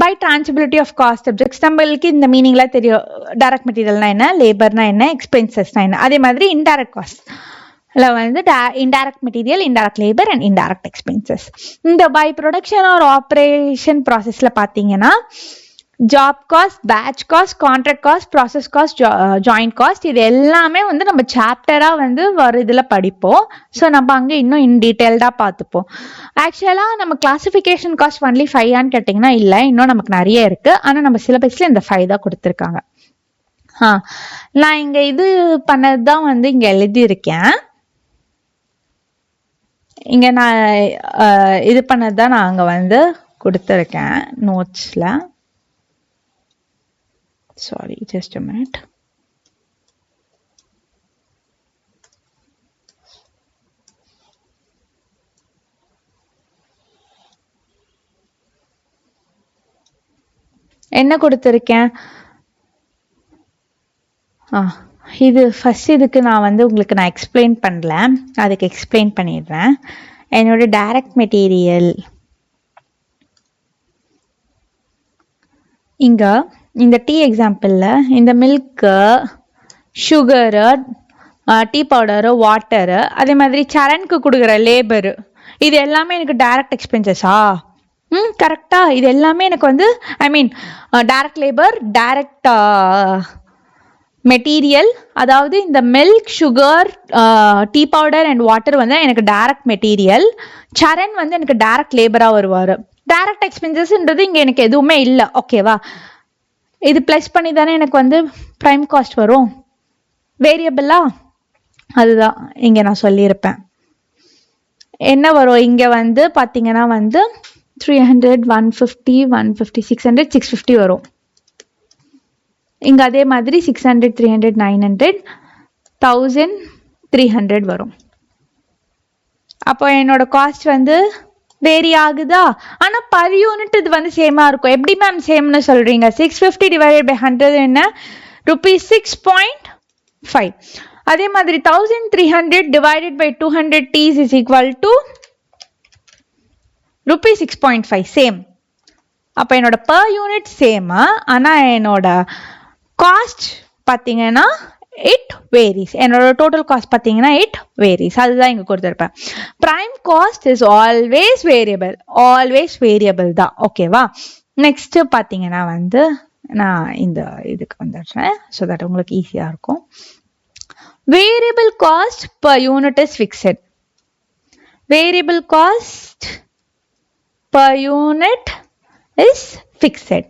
பை டிரான்சிபிலிட்டி ஆஃப் காஸ்ட் சப்ஜெக்ட்ஸ் நம்மளுக்கு இந்த மீனிங்லாம் தெரியும். டைரக்ட் மெட்டீரியல்னா என்ன, லேபர்னா என்ன, எக்ஸ்பென்சஸ்னா என்ன. அதே மாதிரி இன்டைரக்ட் காஸ்ட் வந்து indirect material, indirect labour and indirect expenses. இந்த பை ப்ரொடக்ஷன் ஆர் ஆப்ரேஷன் ப்ராசஸ்ல பார்த்தீங்கன்னா job cost, batch cost, contract cost, process cost, joint cost, இது எல்லாமே வந்து நம்ம சாப்டரா வந்து ஒரு இதுல படிப்போம். ஸோ நம்ம அங்க இன்னும் இன் டீட்டெயில்டா பார்த்துப்போம். ஆக்சுவலா நம்ம கிளாசிபிகேஷன் காஸ்ட் ஒன்லி 5 கேட்டீங்கன்னா இல்ல, இன்னும் நமக்கு நிறைய இருக்கு. ஆனா நம்ம சிலபஸ்ல இந்த 5 தான் கொடுத்துருக்காங்க. நான் இங்க இது பண்ணதுதான் வந்து இங்க எழுதியிருக்கேன். இங்க நான் இது பண்ணதுதான் நான் அங்க வந்து கொடுத்துருக்கேன் நோட்ஸ்ல. Sorry, just a minute. என்ன கொடுத்திருக்கேன்? இது ஃபர்ஸ்ட் இதுக்கு நான் வந்து உங்களுக்கு நான் எக்ஸ்பிளைன் பண்ணல, அதுக்கு எக்ஸ்பிளைன் பண்ணிடுறேன். என்னோட டைரக்ட் மெட்டீரியல் இங்க இந்த டீ எக்ஸாம்பிள்ல இந்த milk, sugar, tea powder, water, அதே மாதிரி சரணுக்கு கொடுக்குற லேபரு, இது எல்லாமே எனக்கு டைரக்ட் எக்ஸ்பென்சஸா? கரெக்டா? இது எல்லாமே எனக்கு வந்து ஐ மீன் டைரக்ட் லேபர், டைரக்ட் மெட்டீரியல். அதாவது இந்த milk, sugar, tea powder and water வந்து எனக்கு டைரக்ட் மெட்டீரியல். சரண் வந்து எனக்கு டைரக்ட் லேபரா வருவாரு. டைரக்ட் எக்ஸ்பென்சஸ்ன்றது இங்க எனக்கு எதுவுமே இல்லை. ஓகேவா? இது பிளஸ் பண்ணி தானே எனக்கு வந்து பிரைம் காஸ்ட் வரும். வேரியபிளா அதுதான் இங்க நான் சொல்லியிருப்பேன். என்ன வரும் இங்க வந்து பாத்தீங்கன்னா வந்து 300, 150, 150, 600, 650 வரும். இங்க அதே மாதிரி 600, 300, 900, 1300 வரும். அப்போ என்னோட காஸ்ட் வந்து வேரி ஆகுதா? ஆனா பர் யூனிட் இது வந்து சேமா இருக்கும். எப்படி மேம் சேம்னு சொல்றீங்க? 650 டிவைடட் பை 100 என்ன? rupees 6.5. அதே மாதிரி 1300 divided by 200 Ts is equal to rupees 6.5. Same. அப்ப என்னோட பர் யூனிட் சேம். ஆனா என்னோட காஸ்ட் பாத்தீங்கன்னா இட் வேரிஸ். என்னோட டோட்டல் காஸ்ட் பாத்தீங்கன்னா இட் வேரிஸ். அதுதான் இங்க கொடுத்துருப்பேன். Prime cost is always variable. Always variable தான். ஓகேவா? நெக்ஸ்ட் பாத்தீங்கன்னா வந்து நான் இந்த இதுக்கு வந்துடுறேன் ஸோ தட் உங்களுக்கு ஈஸியா இருக்கும். Variable cost per unit is fixed. Variable cost per unit is fixed.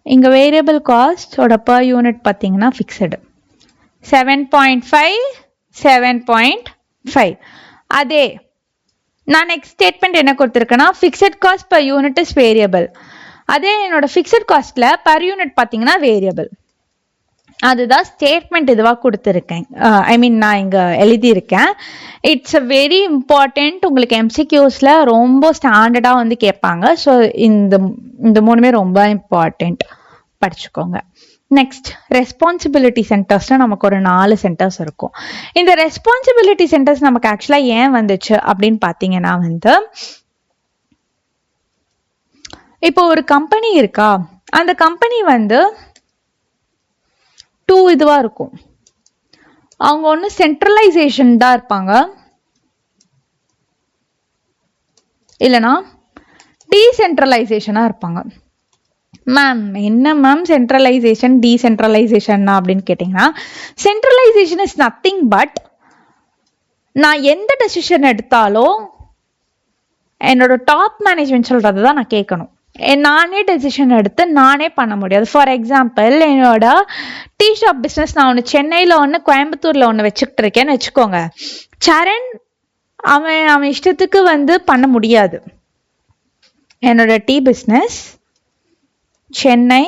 இங்க variable cost ஓட per unit பாத்தீங்கன்னா fixed 7.5 7.5. அதே நான் next statement என்ன கொடுத்திருக்கேன்னா fixed cost per unit is variable. அதே என்னோட fixed costல per unit பாத்தீங்கன்னா variable. அதுதான் ஸ்டேட்மெண்ட் இதுவா கொடுத்துருக்கேன். ஐ மீன் நான் இங்க எழுதியிருக்கேன். It's a very important. உங்களுக்கு எம்சிக்யூஸ்ல ரொம்ப ஸ்டாண்டர்டா வந்து கேட்பாங்க. ஸோ இந்த மூணுமே ரொம்ப இம்பார்ட்டன்ட், படிச்சுக்கோங்க. நெக்ஸ்ட் ரெஸ்பான்சிபிலிட்டி சென்டர்ஸ்ல நமக்கு ஒரு 4 சென்டர்ஸ் இருக்கும். இந்த ரெஸ்பான்சிபிலிட்டி சென்டர்ஸ் நமக்கு ஆக்சுவலா ஏன் வந்துச்சு அப்படின்னு பாத்தீங்கன்னா வந்து இப்போ ஒரு கம்பெனி இருக்கா, அந்த கம்பெனி வந்து 2 இதுவா இருக்கும். அவங்க ஒன்று சென்ட்ரலைசேஷன் தான் இருப்பாங்க, இல்லைனா டீசென்ட்ரலைசேஷனா இருப்பாங்க. மேம் என்ன மேம் சென்ட்ரலைசேஷன் டீசென்ட்ரலைசேஷன் அப்படின்னு கேட்டீங்கன்னா, சென்ட்ரலைசேஷன் இஸ் நத்திங் பட் நான் எந்த டெசிஷன் எடுத்தாலும் என்னோட டாப் மேனேஜ்மெண்ட் சொல்றது தான் நான் கேட்கணும். நானே டெசிஷன் எடுத்து நானே பண்ண முடியாது. ஃபார் எக்ஸாம்பிள் என்னோட டீ ஷாப் பிஸ்னஸ் நான் ஒன்று சென்னையில் ஒன்று கோயம்புத்தூரில் ஒன்று வச்சுக்கிட்டு இருக்கேன்னு வச்சுக்கோங்க. சரண் அவன் இஷ்டத்துக்கு வந்து பண்ண முடியாது. என்னோட டீ பிஸ்னஸ் சென்னை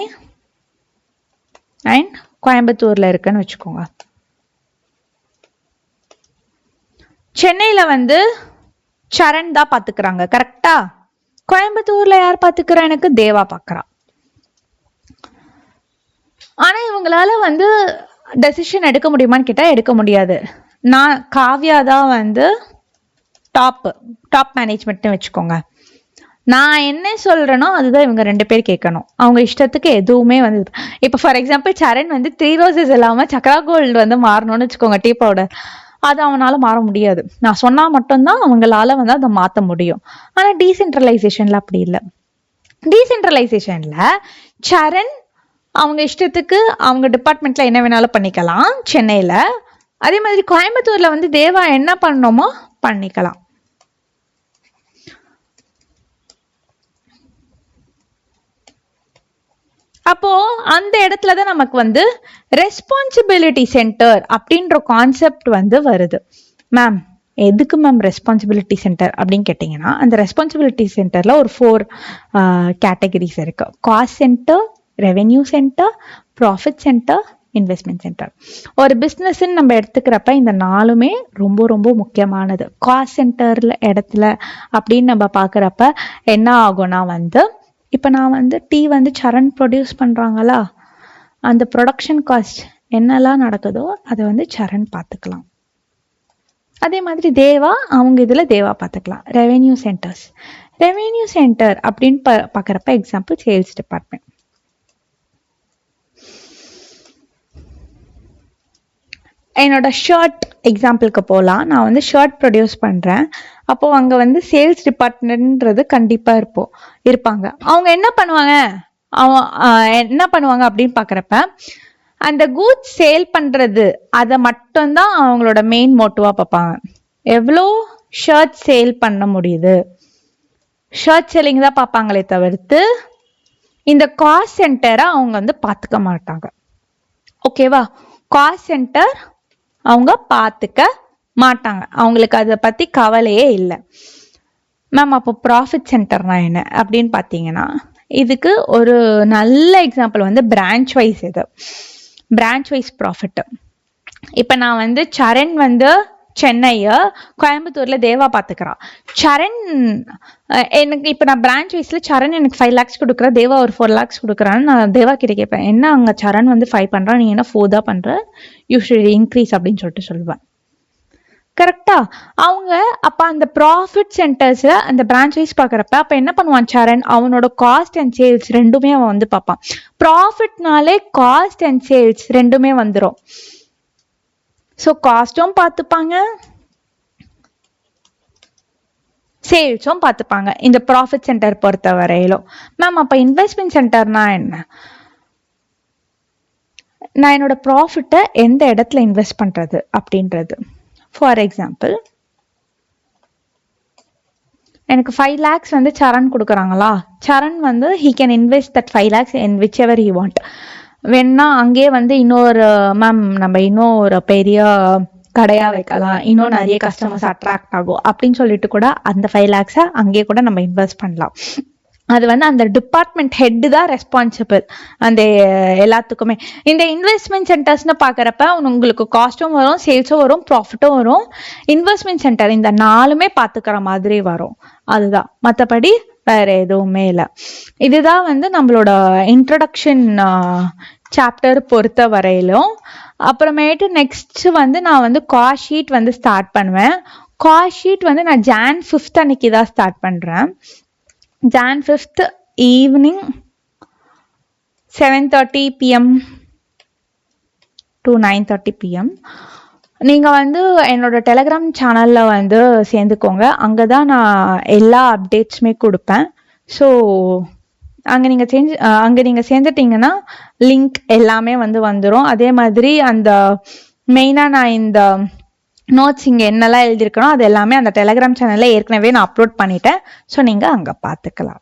அண்ட் கோயம்புத்தூரில் இருக்குன்னு வச்சுக்கோங்க. சென்னையில் வந்து சரண் தான் பார்த்துக்கிறாங்க, கரெக்டா? கோயம்புத்தூர்ல யார் பாத்துக்கிறா? எனக்கு தேவா பாக்குறா. ஆனா இவங்களால வந்து டெசிஷன் எடுக்க முடியுமான்னு கேட்டா எடுக்க முடியாது. நான் காவ்யா தான் வந்து டாப் மேனேஜ்மெண்ட்னு வச்சுக்கோங்க. நான் என்ன சொல்றேனோ அதுதான் இவங்க 2 பேர் கேட்கணும். அவங்க இஷ்டத்துக்கு எதுவுமே வந்து இப்ப ஃபார் எக்ஸாம்பிள் சரண் வந்து 3 ரோசஸ் இல்லாம சக்ரா கோல்டு வந்து மாறணும்னு வச்சுக்கோங்க, டீ பவுடர். அது அவனால மாற முடியாது. நான் சொன்னா மட்டும்தான் அவங்களால வந்து அதை மாத்த முடியும். ஆனா டீசென்ட்ரலைசேஷன்ல அப்படி இல்லை. டீசென்ட்ரலைசேஷன்ல சரண் அவங்க இஷ்டத்துக்கு அவங்க டிபார்ட்மெண்ட்ல என்ன வேணாலும் பண்ணிக்கலாம் சென்னையில. அதே மாதிரி கோயம்புத்தூர்ல வந்து தேவா என்ன பண்ணணுமோ பண்ணிக்கலாம். அப்போ அந்த இடத்துலதான் நமக்கு வந்து ரெஸ்பான்சிபிலிட்டி சென்டர் அப்படின்ற கான்செப்ட் வந்து வருது. மேம் எதுக்கு மேம் ரெஸ்பான்சிபிலிட்டி சென்டர் அப்படின்னு கேட்டிங்கன்னா, அந்த ரெஸ்பான்சிபிலிட்டி சென்டர்ல ஒரு 4 கேட்டகரிஸ் இருக்கு. Cost centre, revenue centre, profit centre, investment centre. ஒரு பிஸ்னஸ் நம்ம எடுத்துக்கிறப்ப இந்த 4மே ரொம்ப ரொம்ப முக்கியமானது. காஸ்ட் சென்டர்ல இடத்துல அப்படின்னு நம்ம பார்க்குறப்ப என்ன ஆகும்னா வந்து, இப்போ நான் வந்து டீ வந்து சரண் ப்ரொடியூஸ் பண்ணுறாங்களா, அந்த ப்ரொடக்ஷன் காஸ்ட் என்னெல்லாம் நடக்குதோ அதை வந்து சரண் பார்த்துக்கலாம். அதே மாதிரி தேவா அவங்க இதில் தேவா பார்த்துக்கலாம். ரெவென்யூ சென்டர்ஸ், ரெவென்யூ சென்டர் அப்படின்னு பார்க்குறப்ப எக்ஸாம்பிள் சேல்ஸ் டிபார்ட்மெண்ட். என்னோட ஷர்ட் எக்ஸாம்பிளுக்கு போகலாம். நான் வந்து ஷர்ட் ப்ரொடியூஸ் பண்ணுறேன். அப்போது அங்கே வந்து சேல்ஸ் டிபார்ட்மெண்ட்ன்றது கண்டிப்பாக இருப்பாங்க. அவங்க என்ன பண்ணுவாங்க அப்படின்னு பார்க்குறப்ப, அந்த கூட்ஸ் சேல் பண்ணுறது அதை மட்டும்தான் அவங்களோட மெயின் மோட்டிவாக பார்ப்பாங்க. எவ்வளோ ஷர்ட் சேல் பண்ண முடியுது, ஷர்ட் செல்லிங் தான் பார்ப்பாங்களே தவிர்த்து இந்த காஸ்ட் சென்டரை அவங்க வந்து பார்த்துக்க மாட்டாங்க. ஓகேவா? காஸ்ட் சென்டர் அவங்க பார்த்துக்க மாட்டாங்க, அவங்களுக்கு அதை பற்றி கவலையே இல்லை. மேம் அப்போ ப்ராஃபிட் சென்டர்னா என்ன அப்படின்னு பார்த்தீங்கன்னா, இதுக்கு ஒரு நல்ல எக்ஸாம்பிள் வந்து பிரான்ச் வைஸ். இது பிரான்ச் வைஸ் ப்ராஃபிட். இப்போ நான் வந்து சரண் வந்து சென்னையை, கோயம்புத்தூர்ல தேவா பார்த்துக்கிறான். சரண் எனக்கு இப்போ நான் பிரான்ச் வைஸ்ல சரண் எனக்கு 5 lakhs கொடுக்குறேன், தேவா ஒரு 4 lakhs கொடுக்குறான்னு நான் தேவா கிட்ட கேட்பேன், என்ன அங்கே சரண் வந்து 5 பண்ணுறான், நீ என்ன 4 தான் பண்ற, யூ ஷுட் இன்க்ரீஸ் அப்படின்னு சொல்லிட்டு சொல்லுவேன். கரெக்டா? அவங்க அப்ப அந்த ப்ராஃபிட் சென்டர்ஸ் அந்த பிரான்ச் வைஸ் பாக்குறப்ப அப்ப என்ன பண்ணுவான் சரண், அவனோட காஸ்ட் அண்ட் சேல்ஸ் ரெண்டுமே அவன் வந்து பார்ப்பான். ப்ராஃபிட்னாலே காஸ்ட் அண்ட் சேல்ஸ் ரெண்டுமே வந்துடும். ஸோ காஸ்டும் பார்த்துப்பாங்க, சேல்ஸும் பார்த்துப்பாங்க இந்த ப்ராஃபிட் சென்டர் பொறுத்த வரையிலும். மேம் அப்ப இன்வெஸ்ட்மெண்ட் சென்டர்னா என்ன? நான் என்னோட ப்ராஃபிட்டை எந்த இடத்துல இன்வெஸ்ட் பண்றது அப்படின்றது. ஃபார் எக்ஸாம்பிள், எனக்கு 5 lakhs வந்து சரண் கொடுக்குறாங்களா, சரண் வந்து he can invest that 5 lakhs in whichever he want. வேணா அங்கே வந்து இன்னொரு மேம் நம்ம இன்னொரு பெரிய கடையா வைக்கலாம், இன்னும் நிறைய கஸ்டமர்ஸ் அட்ராக்ட் ஆகும் அப்படின்னு சொல்லிட்டு கூட அந்த 5 lakhs அங்கே கூட நம்ம இன்வெஸ்ட் பண்ணலாம். அது வந்து அந்த டிபார்ட்மெண்ட் ஹெட் தான் ரெஸ்பான்சிபிள் அந்த எல்லாத்துக்குமே. இந்த இன்வெஸ்ட்மெண்ட் சென்டர்ஸ்னு பார்க்குறப்ப உங்களுக்கு காஸ்ட்டும் வரும், சேல்ஸும் வரும், ப்ராஃபிட்டும் வரும். இன்வெஸ்ட்மெண்ட் சென்டர் இந்த 4மே பார்த்துக்கிற மாதிரி வரும். அதுதான், மற்றபடி வேற எதுவுமே இல்லை. இதுதான் வந்து நம்மளோட இன்ட்ரடக்ஷன் சாப்டர் பொறுத்த வரையிலும். அப்புறமேட்டு நெக்ஸ்ட் வந்து நான் வந்து காஸ்ட் ஷீட் வந்து ஸ்டார்ட் பண்ணுவேன். காஸ்ட் ஷீட் வந்து நான் Jan 5th அன்னைக்கு தான் ஸ்டார்ட் பண்ணுறேன். Jan 5th evening 7:30 PM to 9:30 PM. நீங்கள் வந்து என்னோட டெலகிராம் சேனலில் வந்து சேர்ந்துக்கோங்க. அங்கே தான் நான் எல்லா அப்டேட்ஸுமே கொடுப்பேன். ஸோ அங்கே நீங்கள் சேர்ந்துட்டிங்கன்னா லிங்க் எல்லாமே வந்து வந்துடும். அதே மாதிரி அந்த மெயினாக நான் இந்த நோட்ஸ் இங்கே என்னெல்லாம் எழுதியிருக்கணும் அது எல்லாமே அந்த டெலகிராம் சேனலில் ஏற்கனவே நான் அப்லோட் பண்ணிட்டேன். ஸோ நீங்கள் அங்கே பார்த்துக்கலாம்.